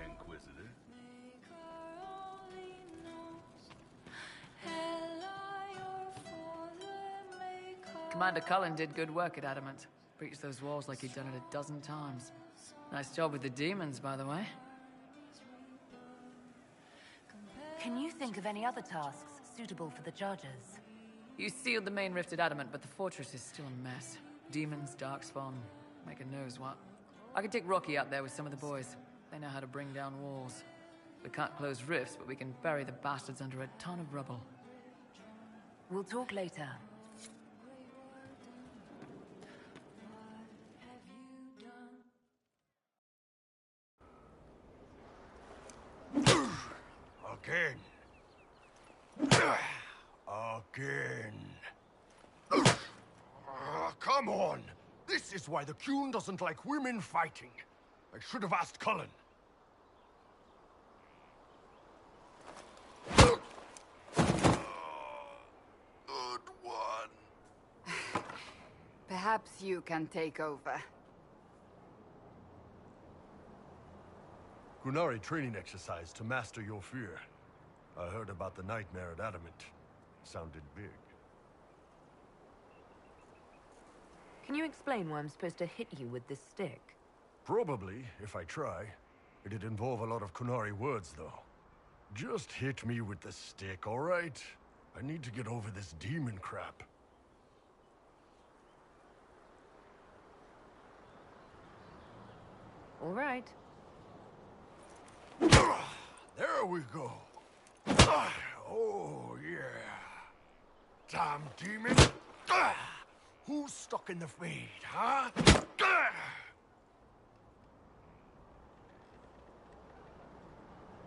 Q: Inquisitor?
R: Commander Cullen did good work at Adamant. Breached those walls like he'd done it a dozen times. Nice job with the demons, by the way.
B: Can you think of any other tasks suitable for the Chargers?
R: You sealed the main rift at Adamant, but the fortress is still a mess. Demons, Darkspawn, maker knows what. I could take Rocky out there with some of the boys. They know how to bring down walls. We can't close rifts, but we can bury the bastards under a ton of rubble.
B: We'll talk later.
I: Again. Again. Come on! This is why the Qun doesn't like women fighting. I should have asked Cullen. Good one.
N: Perhaps you can take over.
I: Qunari training exercise to master your fear. I heard about the nightmare at Adamant. Sounded big.
B: Can you explain why I'm supposed to hit you with this stick?
I: Probably, if I try. It'd involve a lot of Qunari words, though. Just hit me with the stick, all right? I need to get over this demon crap.
B: All right.
I: There we go. Oh, yeah. Damn demon. Who's stuck in the fade, huh?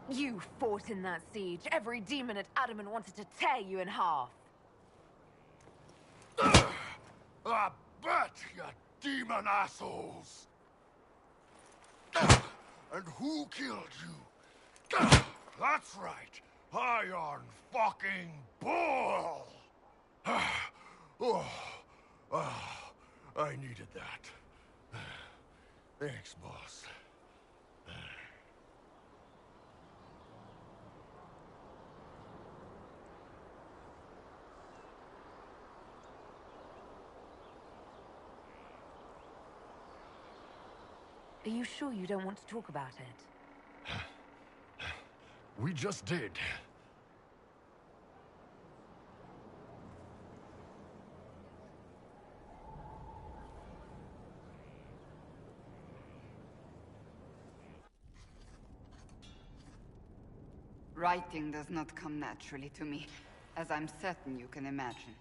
B: You fought in that siege. Every demon at Adamant wanted to tear you in half.
I: I bet, you demon assholes. And who killed you? That's right. Iron fucking Bull! I needed that. Thanks, boss.
B: Are you sure you don't want to talk about it?
I: We just did.
N: Writing does not come naturally to me, as I'm certain you can imagine.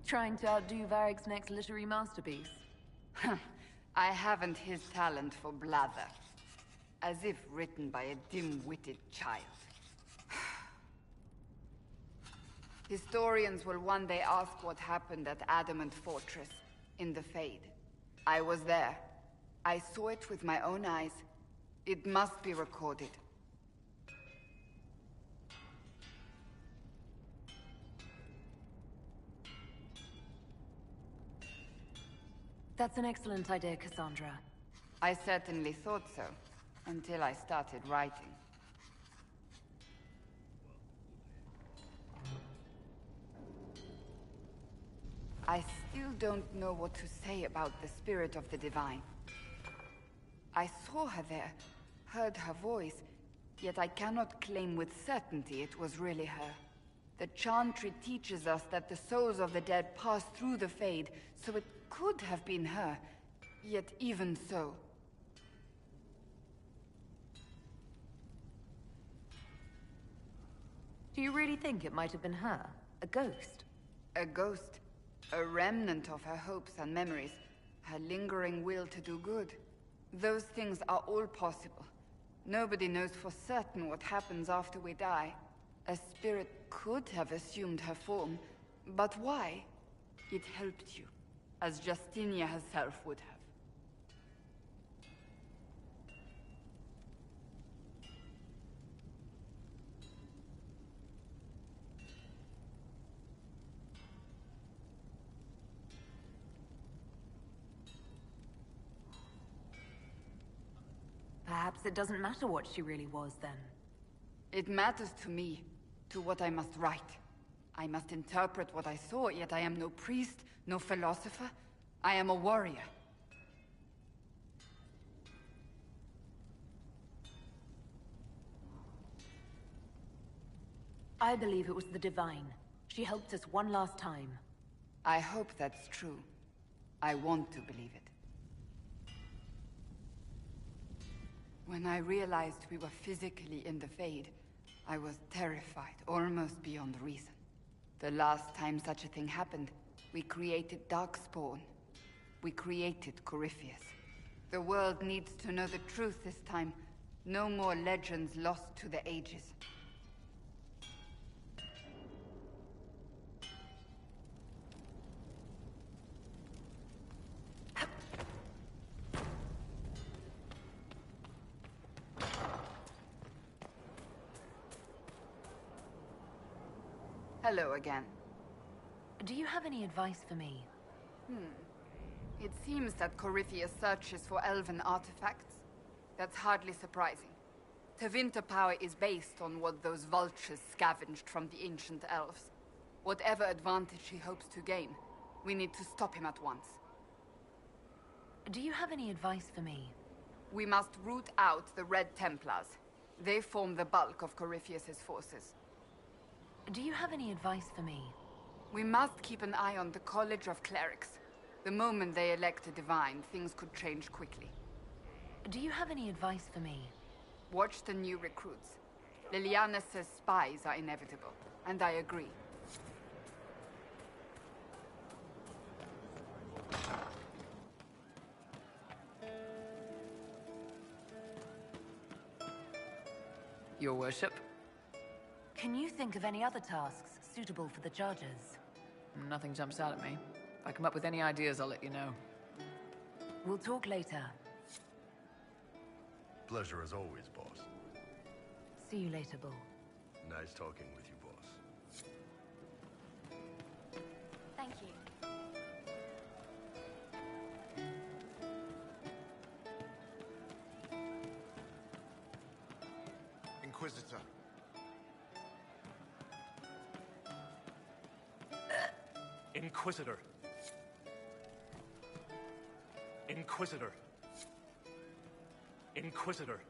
B: Trying to outdo Varric's next literary masterpiece?
N: I haven't his talent for blather.
S: As if written by a dim-witted child. Historians will one day ask what happened at Adamant Fortress, in the Fade. I was there. I saw it with my own eyes. It must be recorded.
B: That's an excellent idea, Cassandra.
S: I certainly thought so, until I started writing. I still don't know what to say about the spirit of the Divine. I saw her there, heard her voice, yet I cannot claim with certainty it was really her. The Chantry teaches us that the souls of the dead pass through the Fade, so it could have been her, yet even so.
B: Do you really think it might have been her? A ghost?
S: A ghost. A remnant of her hopes and memories. Her lingering will to do good. Those things are all possible. Nobody knows for certain what happens after we die. A spirit could have assumed her form, but why? It helped you, as Justinia herself would have.
B: Perhaps it doesn't matter what she really was, then.
S: It matters to me, to what I must write. I must interpret what I saw, yet I am no priest, no philosopher. I am a warrior.
B: I believe it was the Divine. She helped us one last time.
S: I hope that's true. I want to believe it. When I realized we were physically in the Fade, I was terrified, almost beyond reason. The last time such a thing happened, we created Darkspawn. We created Corypheus. The world needs to know the truth this time. No more legends lost to the ages. Hello again.
B: Do you have any advice for me?
S: It seems that Corypheus searches for elven artifacts. That's hardly surprising. Tevinter power is based on what those vultures scavenged from the ancient elves. Whatever advantage he hopes to gain, we need to stop him at once.
B: Do you have any advice for me?
S: We must root out the Red Templars. They form the bulk of Corypheus's forces.
B: Do you have any advice for me?
S: We must keep an eye on the College of Clerics. The moment they elect a divine, things could change quickly.
B: Do you have any advice for me?
S: Watch the new recruits. Liliana says spies are inevitable, and I agree.
R: Your worship?
B: Can you think of any other tasks suitable for the chargers?
R: Nothing jumps out at me. If I come up with any ideas, I'll let you know.
B: We'll talk later.
I: Pleasure as always, boss.
B: See you later, Bull.
I: Nice talking with you, boss.
F: Thank you.
T: Inquisitor.
U: Inquisitor. Inquisitor. Inquisitor.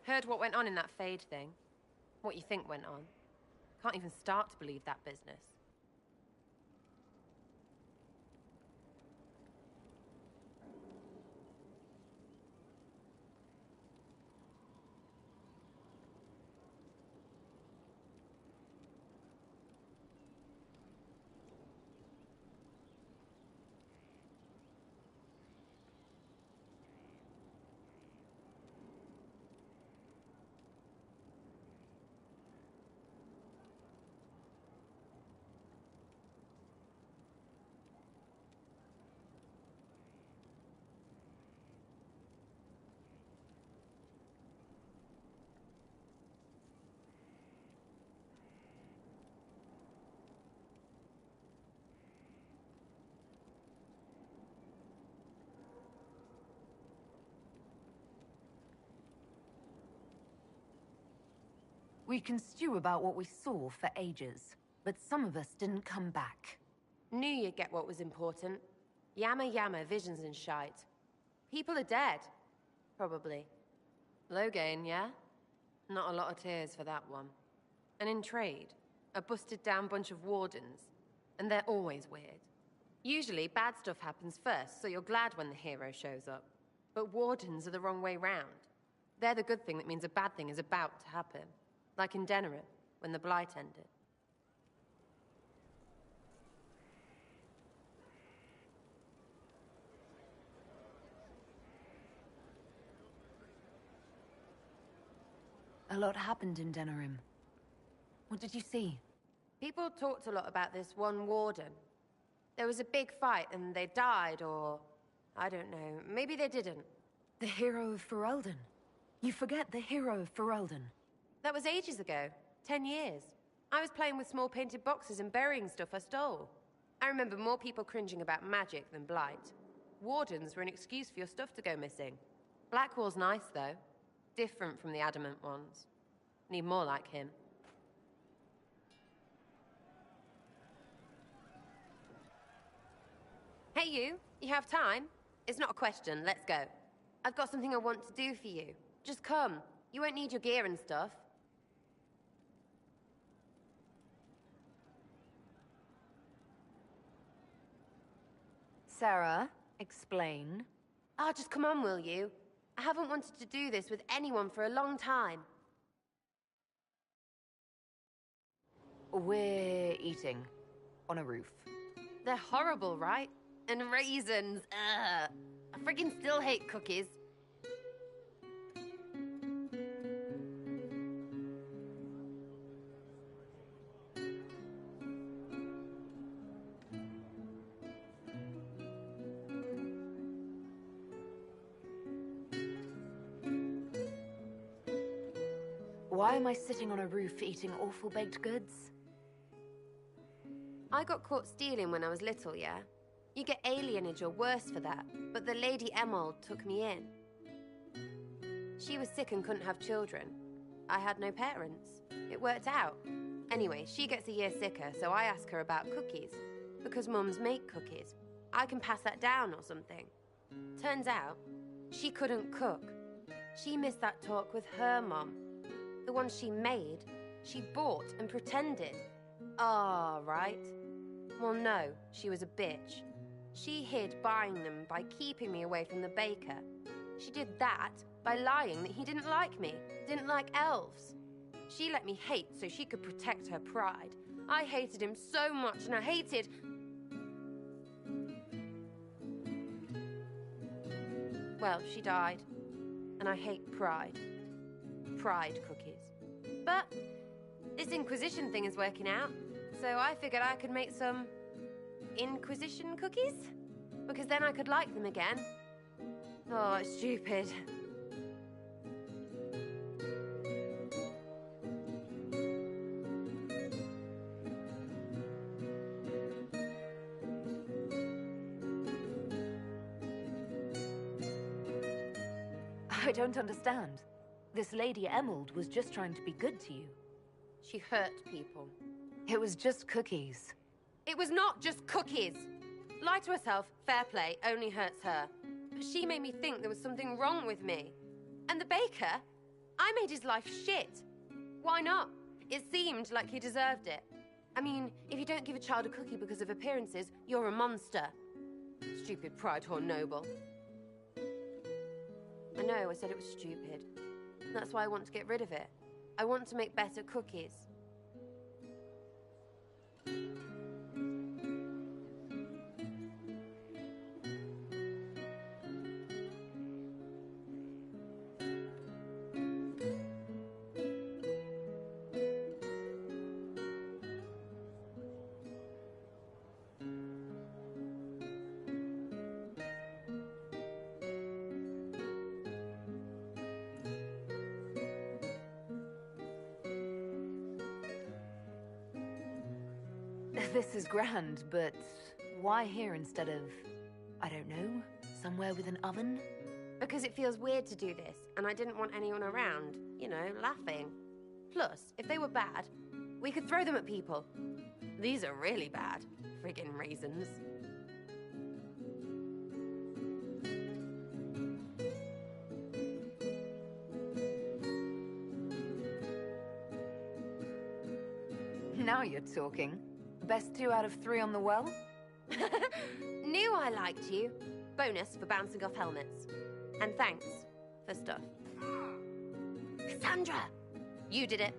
V: Heard what went on in that Fade thing. What you think went on. Can't even start to believe that business.
B: We can stew about what we saw for ages, but some of us didn't come back.
V: Knew you'd get what was important. Yama yama, visions and shite. People are dead. Probably. Low gain, yeah? Not a lot of tears for that one. And in trade, a busted down bunch of wardens. And they're always weird. Usually, bad stuff happens first, so you're glad when the hero shows up. But wardens are the wrong way round. They're the good thing that means a bad thing is about to happen. Like in Denerim, when the Blight ended.
B: A lot happened in Denerim. What did you see?
V: People talked a lot about this one warden. There was a big fight and they died, or... I don't know, maybe they didn't.
B: The hero of Ferelden. You forget the hero of Ferelden.
V: That was ages ago. 10 years. I was playing with small painted boxes and burying stuff I stole. I remember more people cringing about magic than Blight. Wardens were an excuse for your stuff to go missing. Blackwall's nice, though. Different from the adamant ones. Need more like him. Hey you have time? It's not a question, let's go. I've got something I want to do for you. Just come. You won't need your gear and stuff.
B: Sarah, explain.
V: Ah, just come on, will you? I haven't wanted to do this with anyone for a long time.
B: We're eating. On a roof.
V: They're horrible, right? And raisins, ugh. I friggin' still hate cookies.
B: Why am I sitting on a roof eating awful baked goods?
V: I got caught stealing when I was little, yeah? You get alienage or worse for that, but the Lady Emerald took me in. She was sick and couldn't have children. I had no parents. It worked out. Anyway, she gets a year sicker, so I ask her about cookies. Because mums make cookies. I can pass that down or something. Turns out, she couldn't cook. She missed that talk with her mum. The one she made, she bought and pretended. Ah, right. Well, no, she was a bitch. She hid buying them by keeping me away from the baker. She did that by lying that he didn't like me, didn't like elves. She let me hate so she could protect her pride. I hated him so much, and I hated... Well, she died. And I hate pride. Pride cookies. But this Inquisition thing is working out, so I figured I could make some Inquisition cookies? Because then I could like them again. Oh, it's stupid.
B: I don't understand. This Lady Emerald was just trying to be good to you.
V: She hurt people.
B: It was just cookies.
V: It was not just cookies! Lie to herself, fair play, only hurts her. But she made me think there was something wrong with me. And the baker? I made his life shit. Why not? It seemed like he deserved it. I mean, if you don't give a child a cookie because of appearances, you're a monster. Stupid pride whore noble. I know, I said it was stupid. That's why I want to get rid of it. I want to make better cookies.
B: This is grand, but why here instead of, I don't know, somewhere with an oven?
V: Because it feels weird to do this, and I didn't want anyone around, you know, laughing. Plus, if they were bad, we could throw them at people. These are really bad. Friggin' raisins.
B: Now you're talking. Best 2 out of 3 on the well?
V: Knew I liked you. Bonus for bouncing off helmets. And thanks for stuff. Cassandra! You did it.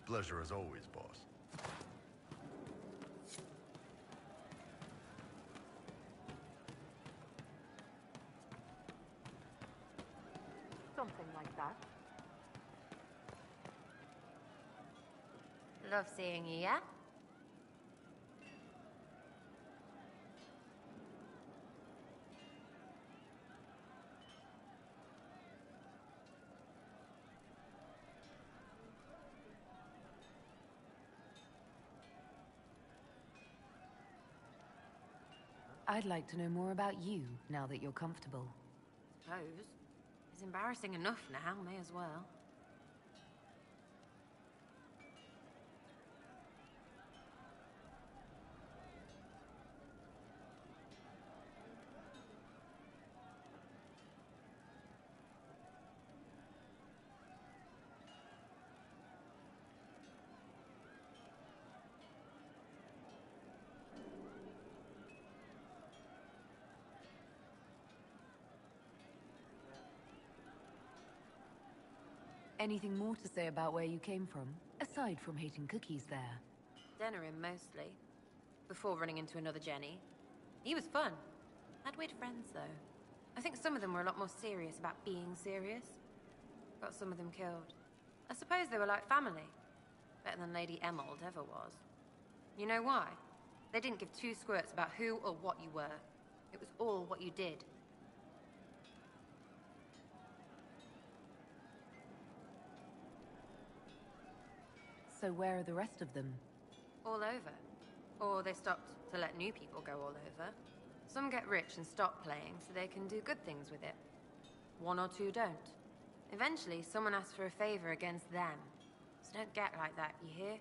K: Pleasure as always, boss.
B: Something like that.
V: Love seeing you, yeah?
B: I'd like to know more about you, now that you're comfortable.
V: Suppose. It's embarrassing enough now, may as well.
B: Anything more to say about where you came from, aside from hating cookies there?
V: Denerim, mostly. Before running into another Jenny. He was fun. Had weird friends, though. I think some of them were a lot more serious about being serious. Got some of them killed. I suppose they were like family. Better than Lady Emerald ever was. You know why? They didn't give 2 squirts about who or what you were. It was all what you did.
B: So where are the rest of them?
V: All over. Or they stopped to let new people go all over. Some get rich and stop playing so they can do good things with it. 1 or 2 don't. Eventually, someone asks for a favor against them. So don't get like that, you hear?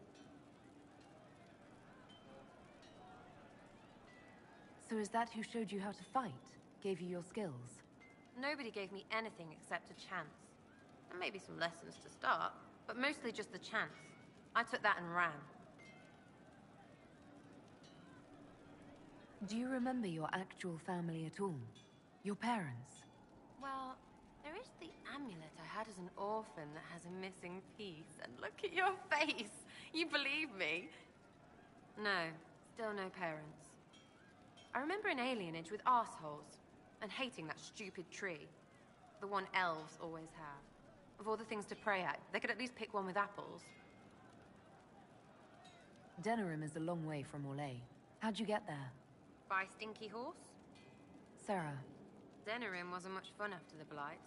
B: So is that who showed you how to fight? Gave you your skills?
V: Nobody gave me anything except a chance. And maybe some lessons to start, but mostly just the chance. I took that and ran.
B: Do you remember your actual family at all? Your parents?
V: Well, there is the amulet I had as an orphan that has a missing piece. And look at your face! You believe me? No, still no parents. I remember an alienage with arseholes, and hating that stupid tree. The one elves always have. Of all the things to pray at, they could at least pick one with apples.
B: Denerim is a long way from Orlais. How'd you get there?
V: By Stinky Horse?
B: Sarah.
V: Denerim wasn't much fun after the Blight.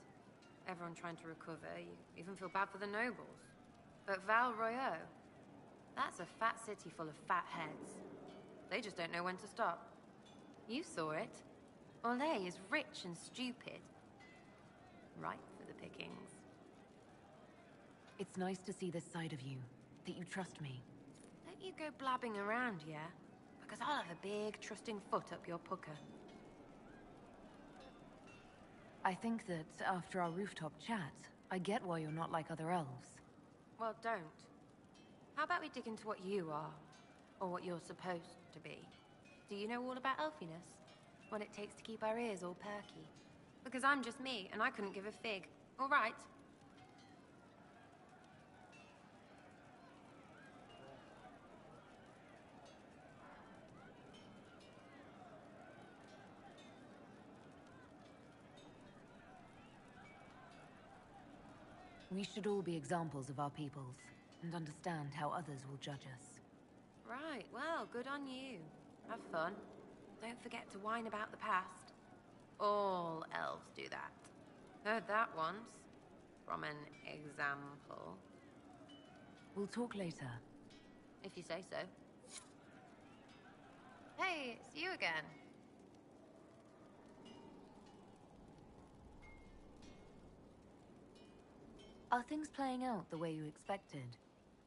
V: Everyone trying to recover, you even feel bad for the nobles. But Val Royeaux, that's a fat city full of fat heads. They just don't know when to stop. You saw it. Orlais is rich and stupid. Ripe for the pickings.
B: It's nice to see this side of you, that you trust me.
V: Don't you go blabbing around, yeah? Because I'll have a big, trusting foot up your pucker.
B: I think that after our rooftop chat, I get why you're not like other elves.
V: Well, don't. How about we dig into what you are? Or what you're supposed to be? Do you know all about elfiness? What it takes to keep our ears all perky? Because I'm just me, and I couldn't give a fig. All right?
B: We should all be examples of our peoples, and understand how others will judge us.
V: Right, well, good on you. Have fun. Don't forget to whine about the past. All elves do that. Heard that once. From an example.
B: We'll talk later.
V: If you say so. Hey, Hey, it's you again.
B: Are things playing out the way you expected?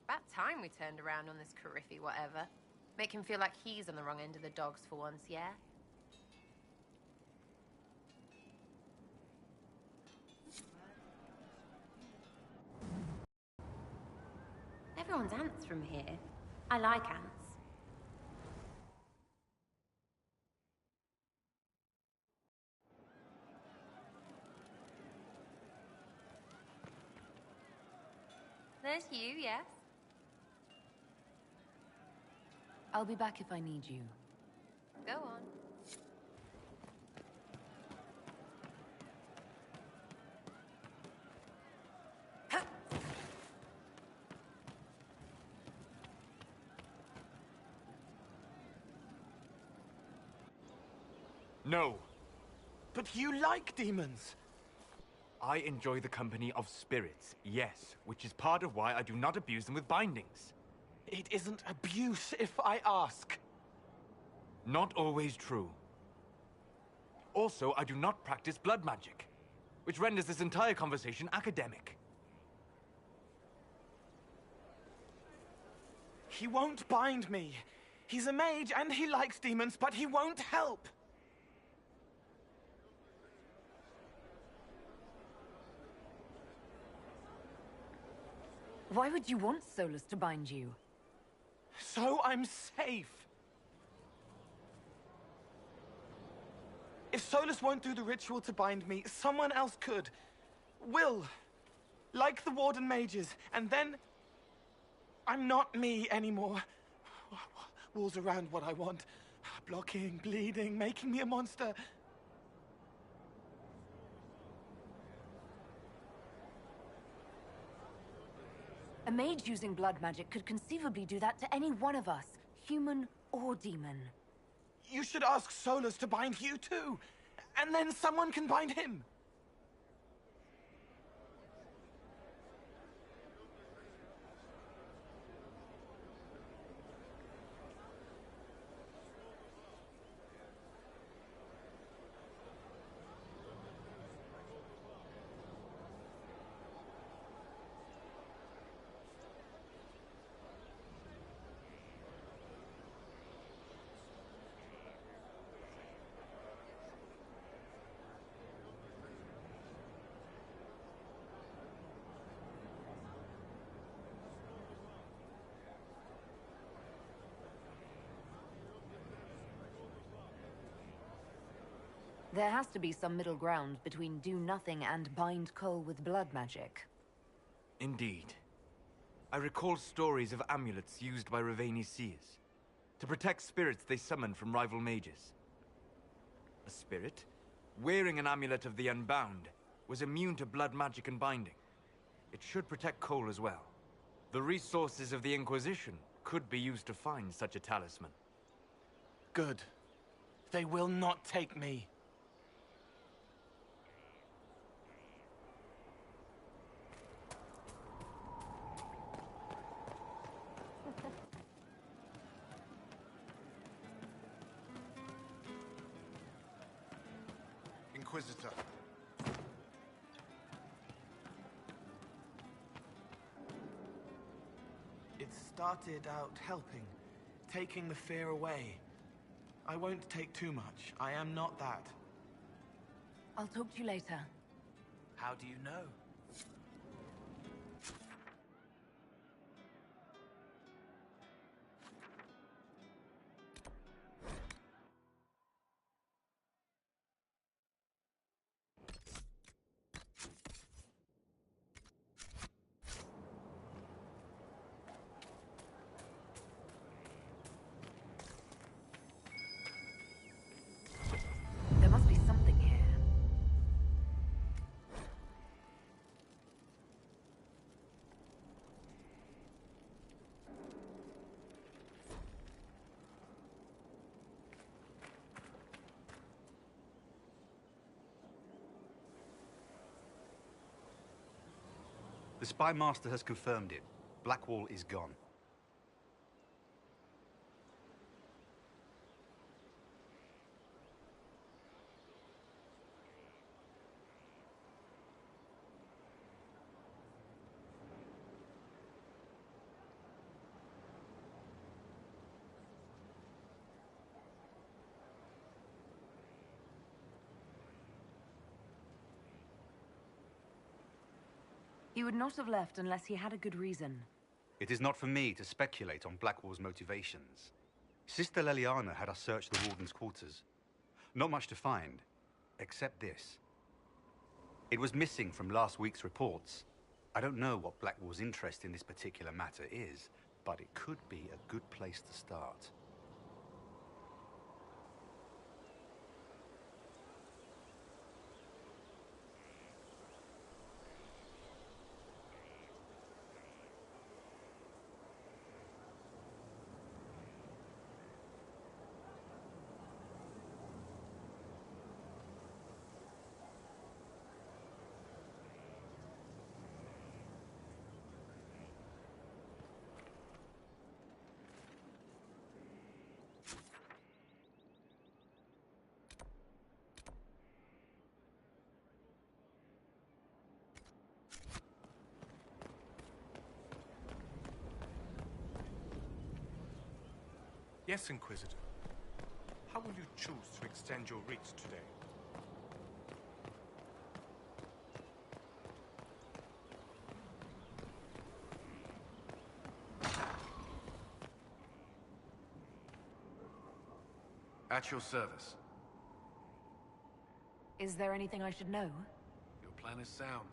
V: About time we turned around on this Cariffy whatever. Make him feel like he's on the wrong end of the dogs for once, yeah? Everyone's ants from here. I like ants. There's you, yes?
B: I'll be back if I need you.
V: Go on.
H: No.
U: But you like demons!
H: I enjoy the company of spirits, yes, which is part of why I do not abuse them with bindings.
U: It isn't abuse if I ask.
H: Not always true. Also, I do not practice blood magic, which renders this entire conversation academic.
U: He won't bind me. He's a mage and he likes demons, but he won't help.
B: Why would you want Solus to bind you?
U: So I'm safe. If Solus won't do the ritual to bind me, someone else could. Will. Like the Warden mages. And then... I'm not me anymore. Walls around what I want. Blocking, bleeding, making me a monster.
B: A mage using blood magic could conceivably do that to any one of us, human or demon.
U: You should ask Solus to bind you too. And then someone can bind him.
B: There has to be some middle ground between do nothing and bind Cole with blood magic.
H: Indeed. I recall stories of amulets used by Raveni seers to protect spirits they summoned from rival mages. A spirit, wearing an amulet of the Unbound, was immune to blood magic and binding. It should protect Cole as well. The resources of the Inquisition could be used to find such a talisman.
U: Good. They will not take me.
K: Inquisitor.
U: It started out helping, taking the fear away. I won't take too much. I am not that.
B: I'll talk to you later.
U: How do you know?
B: There must be something here.
Q: The Spy Master has confirmed it. Blackwall is gone.
B: He would not have left unless he had a good reason.
K: It is not for me to speculate on Blackwall's motivations. Sister Leliana had us search the Warden's quarters. Not much to find, except this. It was missing from last week's reports. I don't know what Blackwall's interest in this particular matter is, but it could be a good place to start.
T: Yes, Inquisitor. How will you choose to extend your reach today?
W: At your service.
B: Is there anything I should know?
W: Your plan is sound.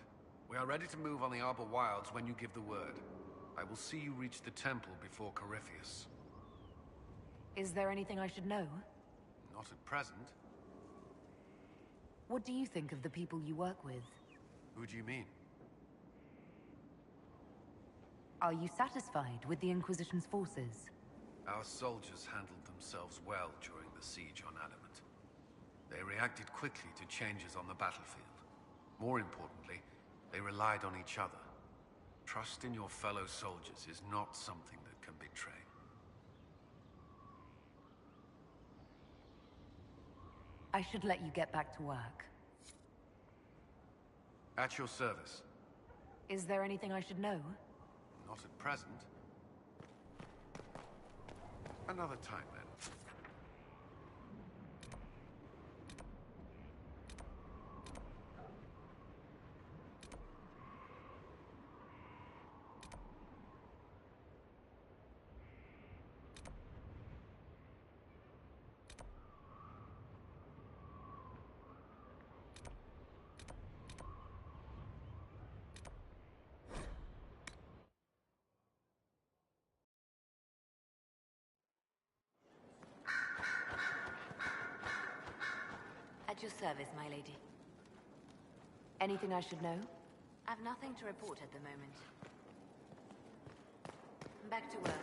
W: We are ready to move on the Arbor Wilds when you give the word. I will see you reach the temple before Corypheus.
B: Is there anything I should know?
W: Not at present.
B: What do you think of the people you work with?
W: Who do you mean?
B: Are you satisfied with the Inquisition's forces?
W: Our soldiers handled themselves well during the siege on Adamant. They reacted quickly to changes on the battlefield. More importantly, they relied on each other. Trust in your fellow soldiers is not something that can betray.
B: I should let you get back to work.
W: At your service.
B: Is there anything I should know?
W: Not at present. Another time, then.
A: At your service, my lady.
B: Anything I should know?
A: I've nothing to report at the moment. Back to work.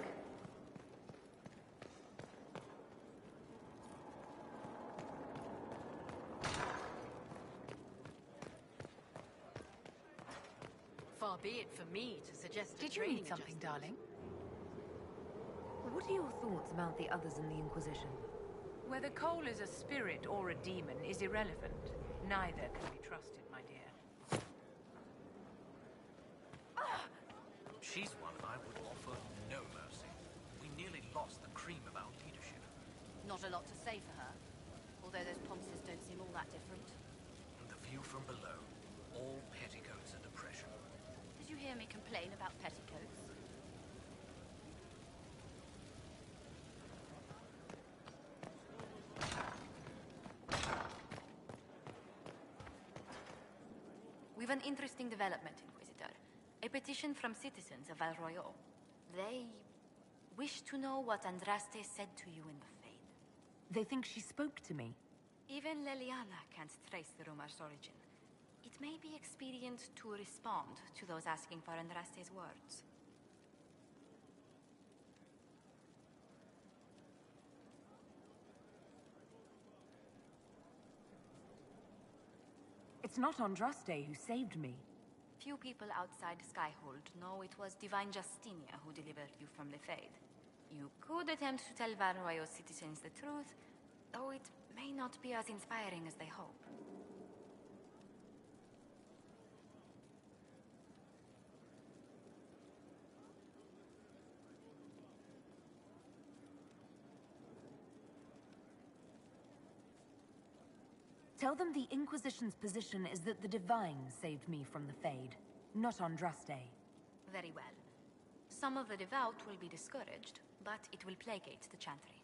J: Far be it for me to suggest a
G: Did you
J: training
G: need something,
J: adjustment.
G: darling?
B: What are your thoughts about the others in the Inquisition?
G: Whether Cole is a spirit or a demon is irrelevant. Neither can be trusted, my dear.
X: She's one I would offer no mercy. We nearly lost the cream of our leadership.
V: Not a lot to say for her. Although those Ponces don't seem all that different.
X: The view from below, all petticoats and oppression.
V: Did you hear me complain about petticoats? We've an interesting development, Inquisitor. A petition from citizens of El Royal. They wish to know what Andraste said to you in the Fade.
B: They think she spoke to me.
V: Even Leliana can't trace the rumor's origin. It may be expedient to respond to those asking for Andraste's words.
B: It's not Andraste who saved me.
V: Few people outside Skyhold know it was Divine Justinia who delivered you from the Fade. You could attempt to tell Varroyo's citizens the truth, though it may not be as inspiring as they hope.
B: Tell them the Inquisition's position is that the Divine saved me from the Fade. Not on Draste.
F: Very well. Some of the devout will be discouraged, but it will placate the chantry.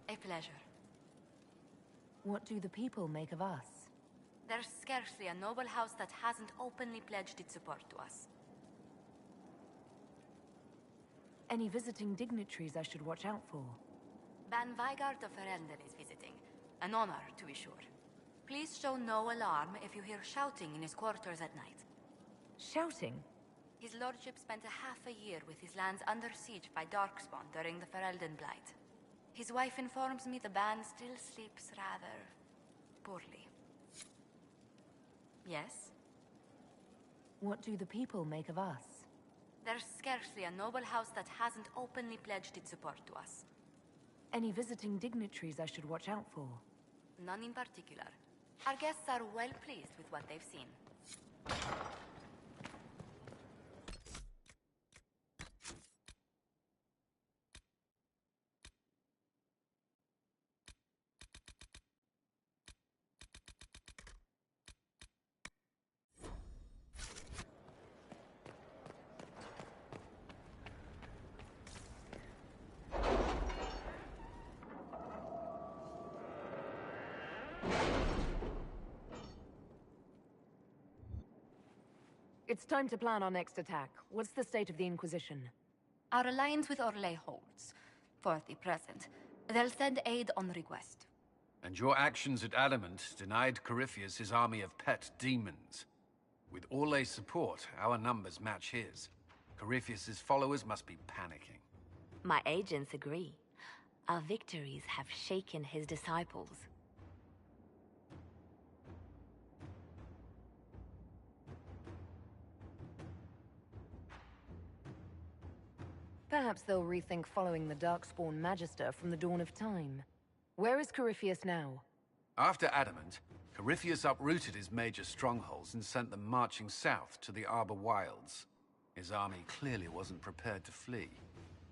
F: A pleasure.
B: What do the people make of us?
F: There's scarcely a noble house that hasn't openly pledged its support to us.
B: Any visiting dignitaries I should watch out for?
F: Ban Vigard of Ferelden is visiting. An honor, to be sure. Please show no alarm if you hear shouting in his quarters at night.
B: Shouting?
F: His lordship spent half a year with his lands under siege by Darkspawn during the Ferelden Blight. His wife informs me the Ban still sleeps rather poorly. Yes?
B: What do the people make of us?
F: There's scarcely a noble house that hasn't openly pledged its support to us.
B: Any visiting dignitaries I should watch out for?
F: None in particular. Our guests are well pleased with what they've seen.
B: It's time to plan our next attack. What's the state of the Inquisition?
F: Our alliance with Orlais holds. For the present. They'll send aid on request.
W: And your actions at Adamant denied Corypheus his army of pet demons. With Orlay's support, our numbers match his. Corypheus's followers must be panicking.
A: My agents agree. Our victories have shaken his disciples.
B: Perhaps they'll rethink following the Darkspawn Magister from the dawn of time. Where is Corypheus now?
W: After Adamant, Corypheus uprooted his major strongholds and sent them marching south to the Arbor Wilds. His army clearly wasn't prepared to flee.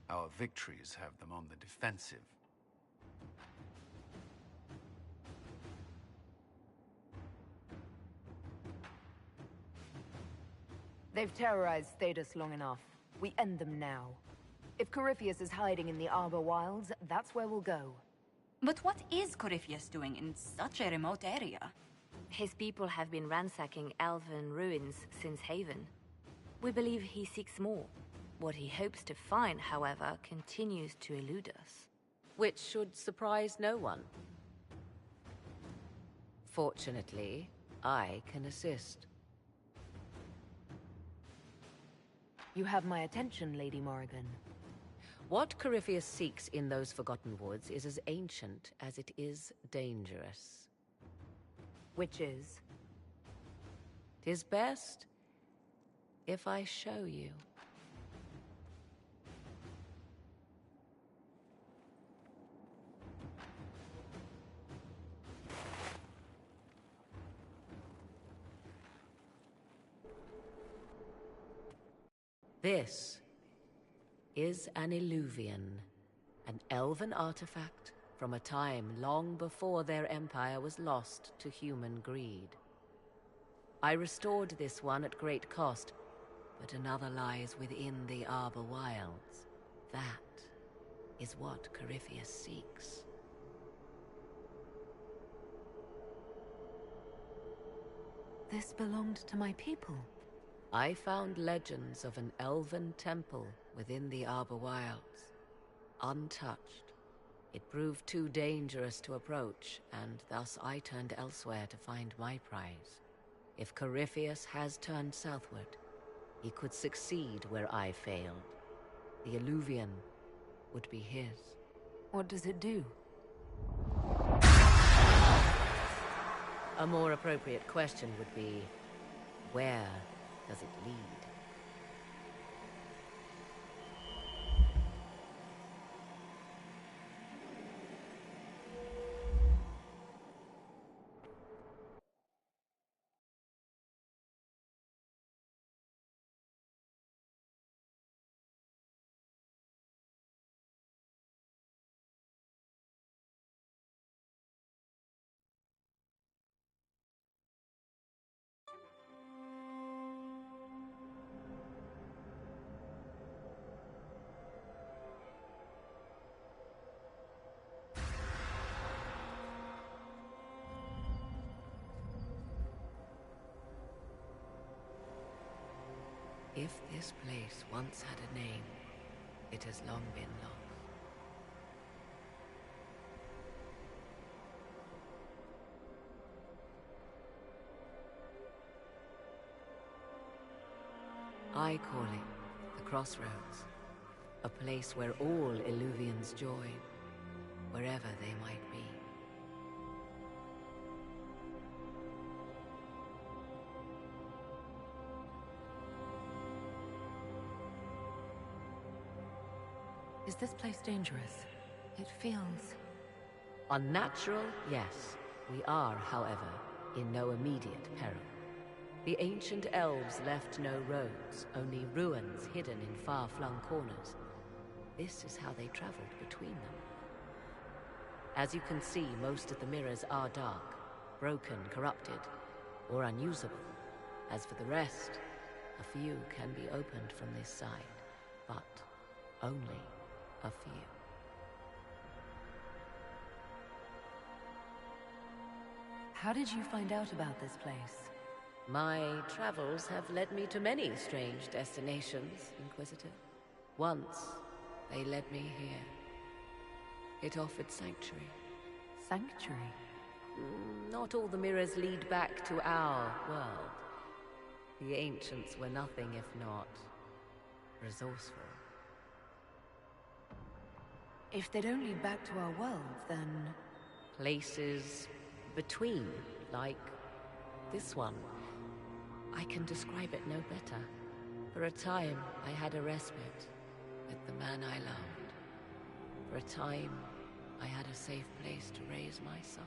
W: Our victories have them on the defensive.
B: They've terrorized Thedas long enough. We end them now. If Corypheus is hiding in the Arbor Wilds, that's where we'll go.
F: But what is Corypheus doing in such a remote area?
A: His people have been ransacking elven ruins since Haven. We believe he seeks more. What he hopes to find, however, continues to elude us.
J: Which should surprise no one. Fortunately, I can assist.
B: You have my attention, Lady Morrigan.
J: What Corypheus seeks in those Forgotten Woods is as ancient as it is dangerous.
B: Which is?
J: 'Tis best if I show you. This is an Illuvian, an elven artifact from a time long before their empire was lost to human greed. I restored this one at great cost, but another lies within the Arbor Wilds. That is what Corypheus seeks.
B: This belonged to my people.
J: I found legends of an elven temple within the Arbor Wilds. Untouched. It proved too dangerous to approach, and thus I turned elsewhere to find my prize. If Corypheus has turned southward, he could succeed where I failed. The Illuvian would be his.
B: What does it do?
J: A more appropriate question would be, where does it lead? If this place once had a name, it has long been lost. I call it the Crossroads, a place where all Illuvians join, wherever they might be.
B: Is this place dangerous? It feels...
J: Unnatural, yes. We are, however, in no immediate peril. The ancient elves left no roads, only ruins hidden in far-flung corners. This is how they traveled between them. As you can see, most of the mirrors are dark, broken, corrupted, or unusable. As for the rest, a few can be opened from this side, but only a few.
B: How did you find out about this place?
J: My travels have led me to many strange destinations, Inquisitor. Once, they led me here. It offered sanctuary.
B: Sanctuary?
J: Not all the mirrors lead back to our world. The ancients were nothing if not resourceful.
B: If they don't lead back to our world, then...
J: Places between, like this one. I can describe it no better. For a time, I had a respite with the man I loved. For a time, I had a safe place to raise my son.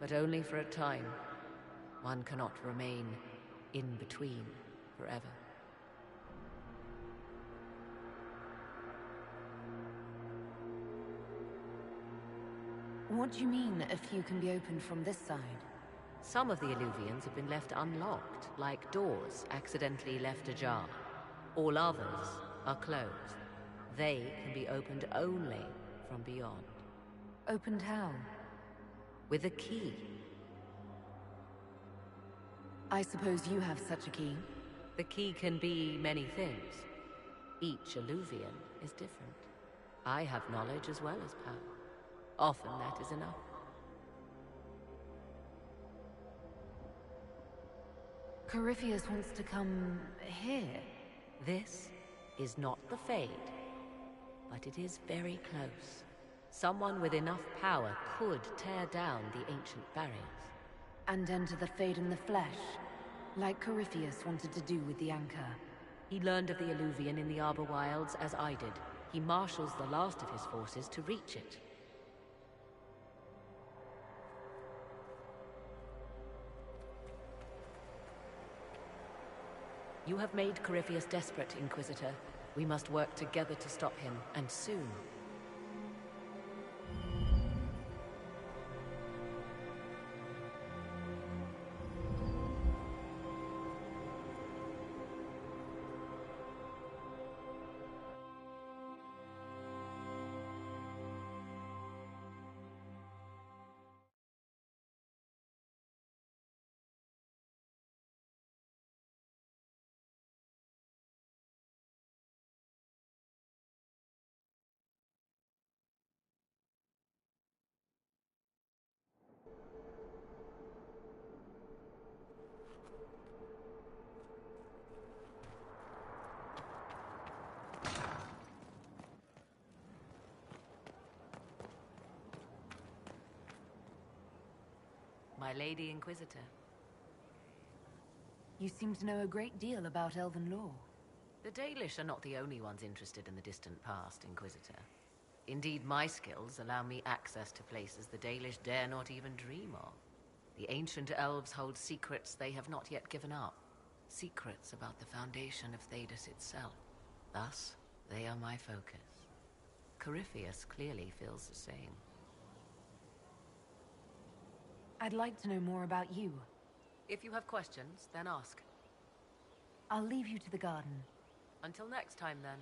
J: But only for a time. One cannot remain in between forever.
B: What do you mean, a few can be opened from this side?
J: Some of the Illuvians have been left unlocked, like doors accidentally left ajar. All others are closed. They can be opened only from beyond.
B: Opened how?
J: With a key.
B: I suppose you have such a key?
J: The key can be many things. Each Illuvian is different. I have knowledge as well as power. Often that is enough.
B: Corypheus wants to come here.
J: This is not the Fade, but it is very close. Someone with enough power could tear down the ancient barriers.
B: And enter the Fade in the flesh, like Corypheus wanted to do with the Anchor.
J: He learned of the Illuvian in the Arbor Wilds as I did. He marshals the last of his forces to reach it. You have made Corypheus desperate, Inquisitor. We must work together to stop him, and soon. My Lady Inquisitor.
B: You seem to know a great deal about elven lore.
J: The Dalish are not the only ones interested in the distant past, Inquisitor. Indeed, my skills allow me access to places the Dalish dare not even dream of. The ancient elves hold secrets they have not yet given up. Secrets about the foundation of Thedas itself. Thus, they are my focus. Corypheus clearly feels the same.
B: I'd like to know more about you.
J: If you have questions, then ask.
B: I'll leave you to the garden.
J: Until next time, then.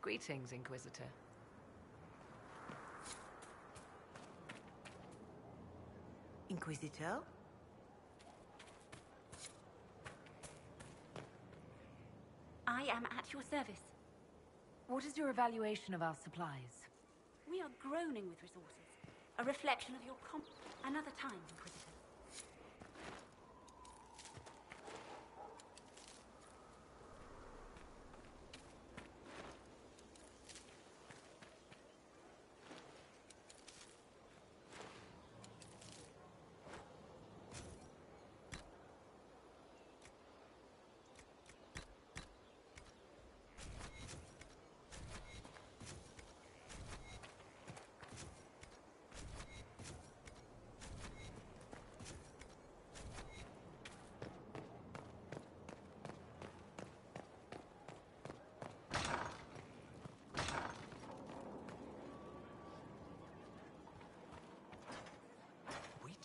J: Greetings, Inquisitor.
D: Inquisitor?
E: am at your service.
B: What is your evaluation of our supplies?
E: We are groaning with resources. A reflection of your Another time, Inquisitor.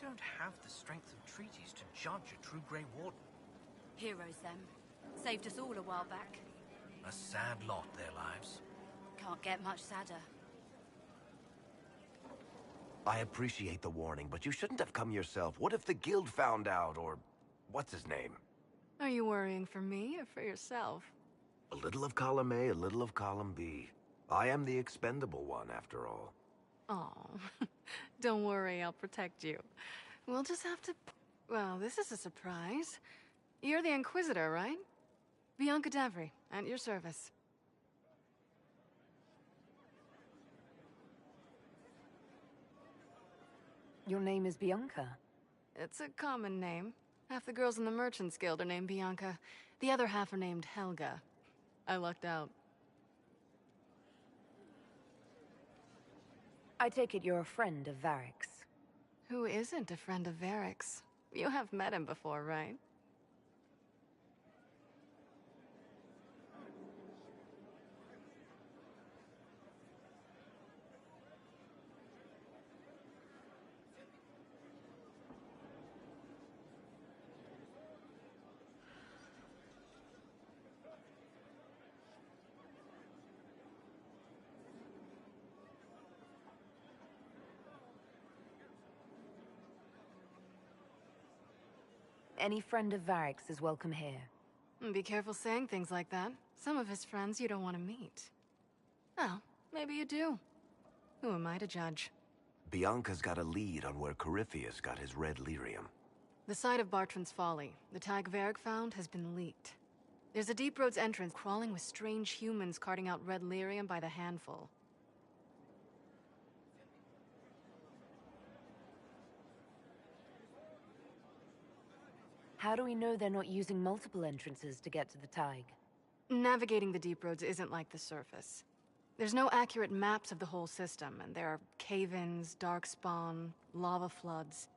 X: We don't have the strength of treaties to judge a true Grey Warden.
E: Heroes, them. Saved us all a while back.
X: A sad lot, their lives.
E: Can't get much sadder.
I: I appreciate the warning, but you shouldn't have come yourself. What if the guild found out, or... what's his name?
L: Are you worrying for me or for yourself?
I: A little of column A, a little of column B. I am the expendable one, after all.
L: Oh, don't worry, I'll protect you. We'll just have to... Well, this is a surprise. You're the Inquisitor, right? Bianca Davry, at your service.
B: Your name is Bianca?
L: It's a common name. Half the girls in the Merchants Guild are named Bianca. The other half are named Helga. I lucked out.
B: I take it you're a friend of Varric's.
L: Who isn't a friend of Varric's? You have met him before, right?
B: Any friend of Varric's is welcome here.
L: Be careful saying things like that. Some of his friends you don't want to meet. Oh, maybe you do. Who am I to judge?
I: Bianca's got a lead on where Corypheus got his red lyrium.
L: The site of Bartran's Folly, the tag Varric found, has been leaked. There's a Deep Roads entrance crawling with strange humans carting out red lyrium by the handful.
B: How do we know they're not using multiple entrances to get to the Tig?
L: Navigating the Deep Roads isn't like the surface. There's no accurate maps of the whole system, and there are cave-ins, darkspawn, lava floods.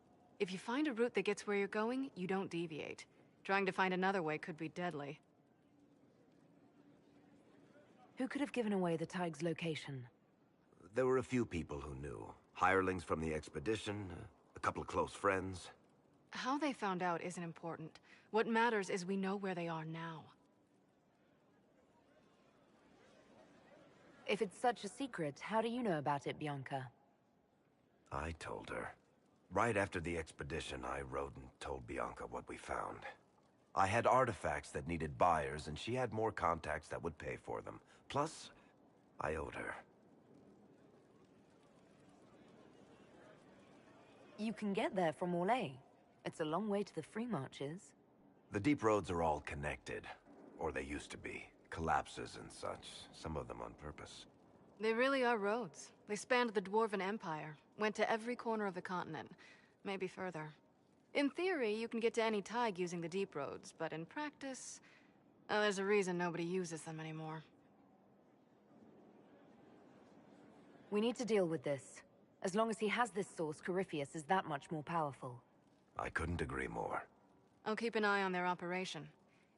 L: If you find a route that gets where you're going, you don't deviate. Trying to find another way could be deadly.
B: Who could have given away the Tig's location?
I: There were a few people who knew. Hirelings from the expedition, a couple of close friends.
L: How they found out isn't important. What matters is we know where they are now.
B: If it's such a secret, how do you know about it, Bianca?
I: I told her. Right after the expedition, I wrote and told Bianca what we found. I had artifacts that needed buyers, and she had more contacts that would pay for them. Plus, I owed her.
B: You can get there from Orlais. It's a long way to the Free Marches.
I: The deep roads are all connected. Or they used to be. Collapses and such. Some of them on purpose.
L: They really are roads. They spanned the Dwarven Empire. Went to every corner of the continent. Maybe further. In theory, you can get to any Tig using the deep roads, but in practice... there's a reason nobody uses them anymore.
B: We need to deal with this. As long as he has this source, Corypheus is that much more powerful.
I: I couldn't agree more.
L: I'll keep an eye on their operation.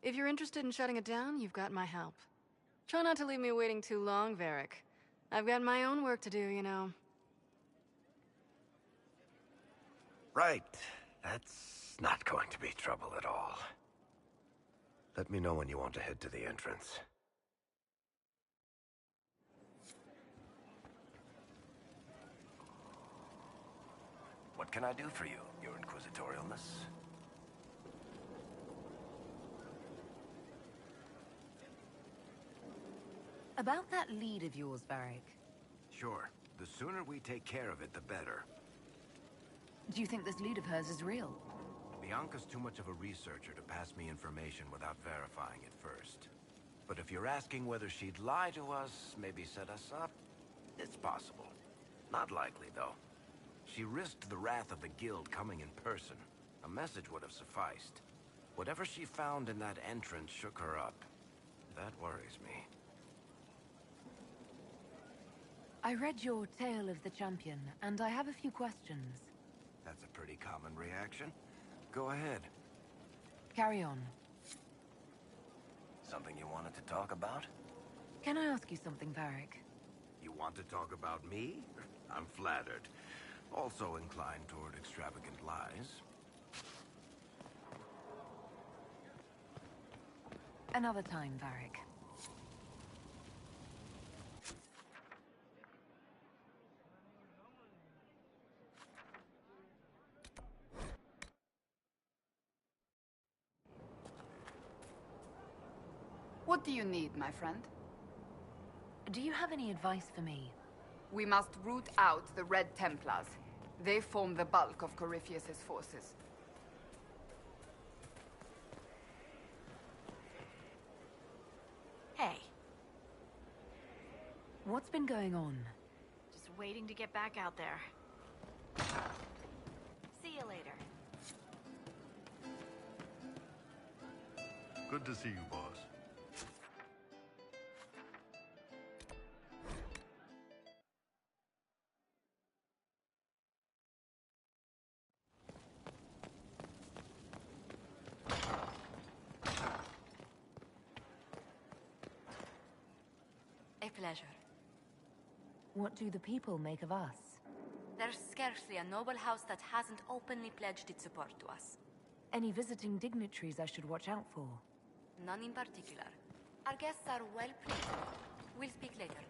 L: If you're interested in shutting it down, you've got my help. Try not to leave me waiting too long, Varric. I've got my own work to do, you know.
I: Right. That's not going to be trouble at all. Let me know when you want to head to the entrance. What can I do for you, Your Inquisitorialness?
B: About that lead of yours, Varric.
I: Sure. The sooner we take care of it, the better.
B: Do you think this lead of hers is real?
I: Bianca's too much of a researcher to pass me information without verifying it first. But if you're asking whether she'd lie to us, maybe set us up, it's possible. Not likely, though. She risked the wrath of the Guild coming in person. A message would have sufficed. Whatever she found in that entrance shook her up. That worries me.
B: I read your Tale of the Champion, and I have a few questions.
I: That's a pretty common reaction. Go ahead.
B: Carry on.
I: Something you wanted to talk about?
B: Can I ask you something, Varric?
I: You want to talk about me? I'm flattered. Also inclined toward extravagant lies.
B: Another time, Varric.
S: What do you need, my friend?
B: Do you have any advice for me?
S: We must root out the Red Templars. They form the bulk of Corypheus's forces.
E: Hey.
B: What's been going on?
E: Just waiting to get back out there. See you later.
Q: Good to see you, boss.
A: A pleasure.
B: What do the people make of us?
A: There's scarcely a noble house that hasn't openly pledged its support to us.
B: Any visiting dignitaries I should watch out for?
A: None in particular. Our guests are well pleased. We'll speak later then.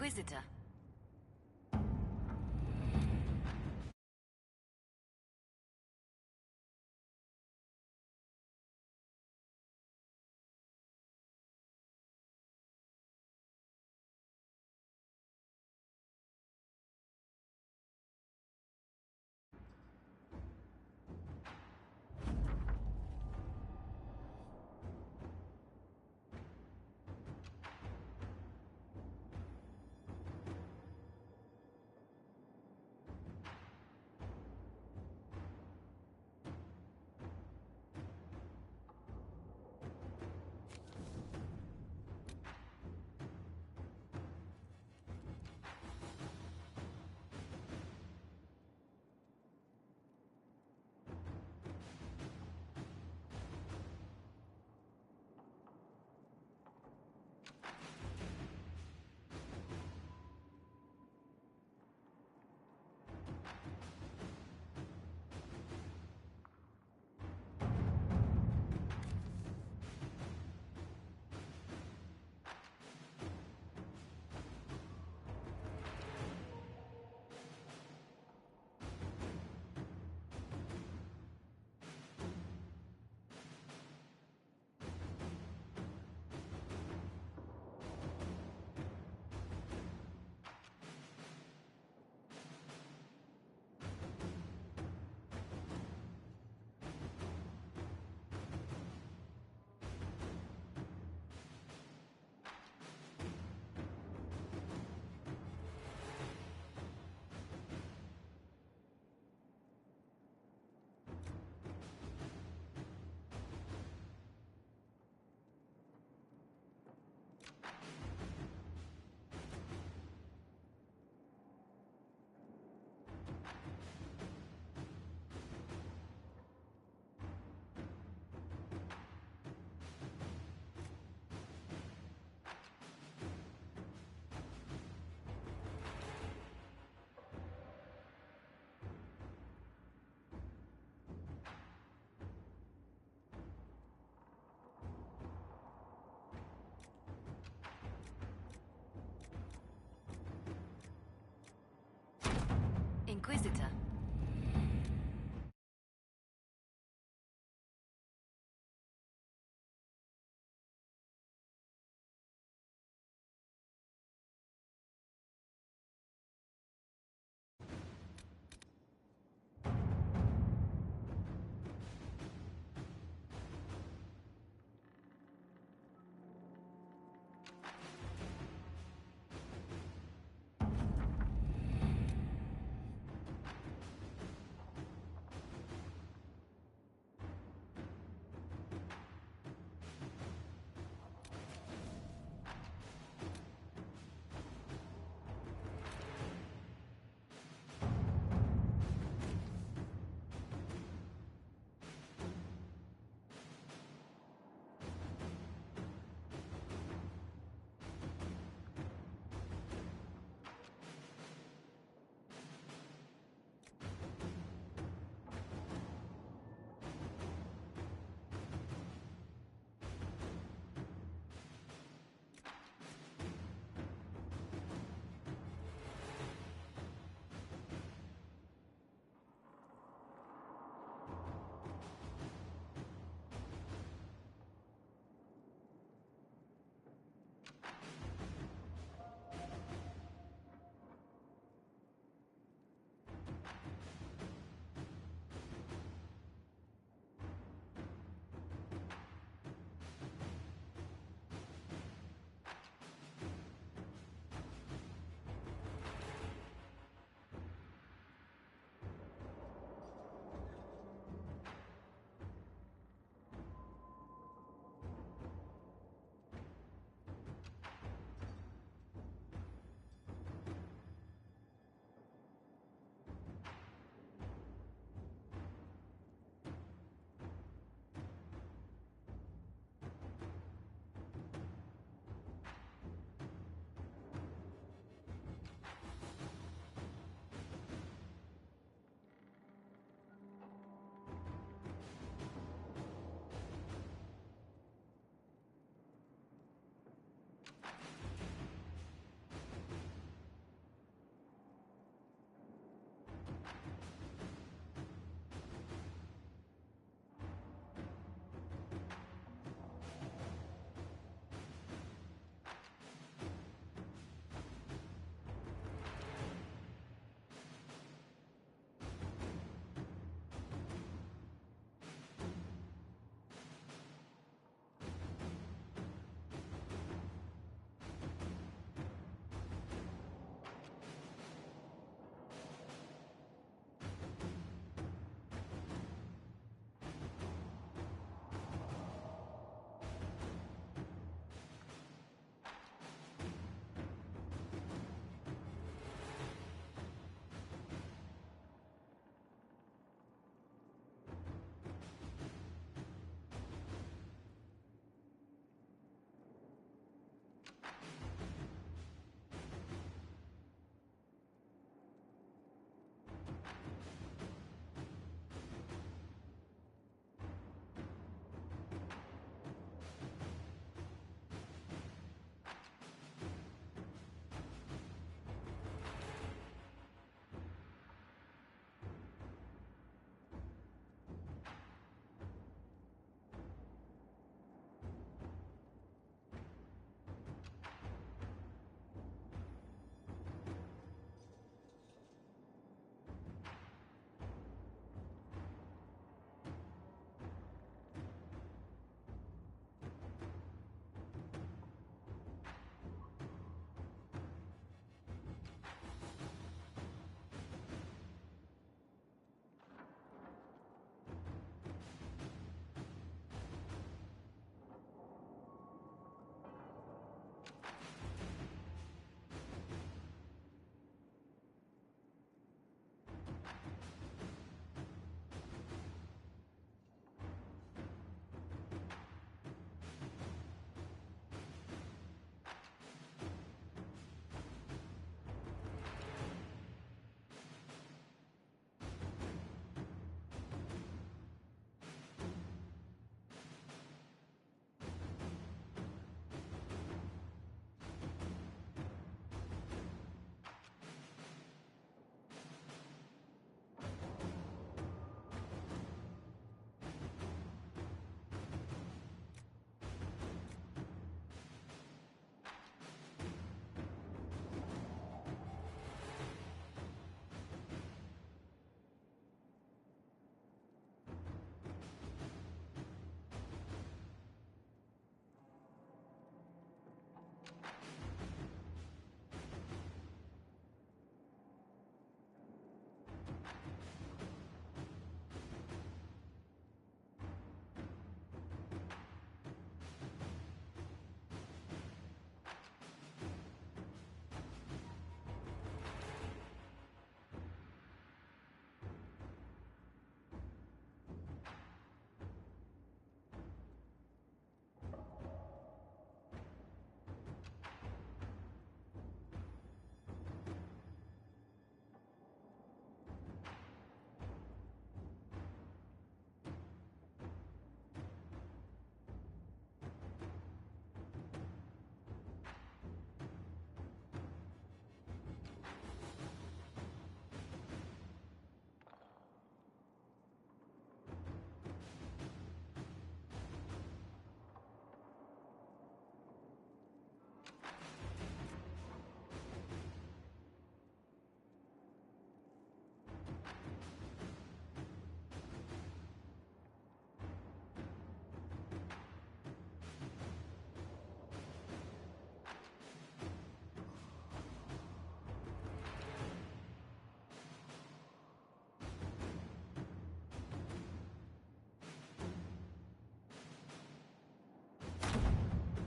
A: Inquisitor. Inquisitor.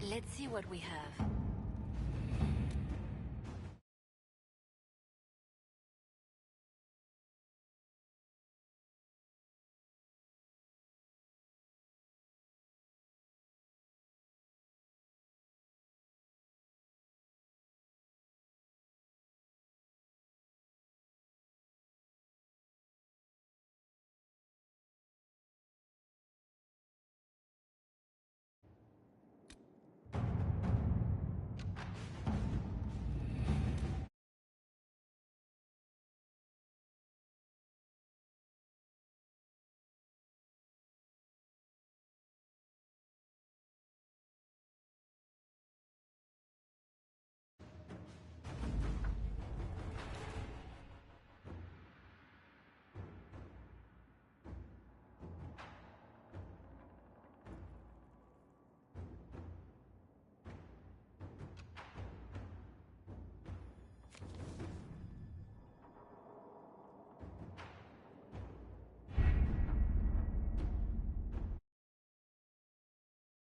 A: Let's see what we have.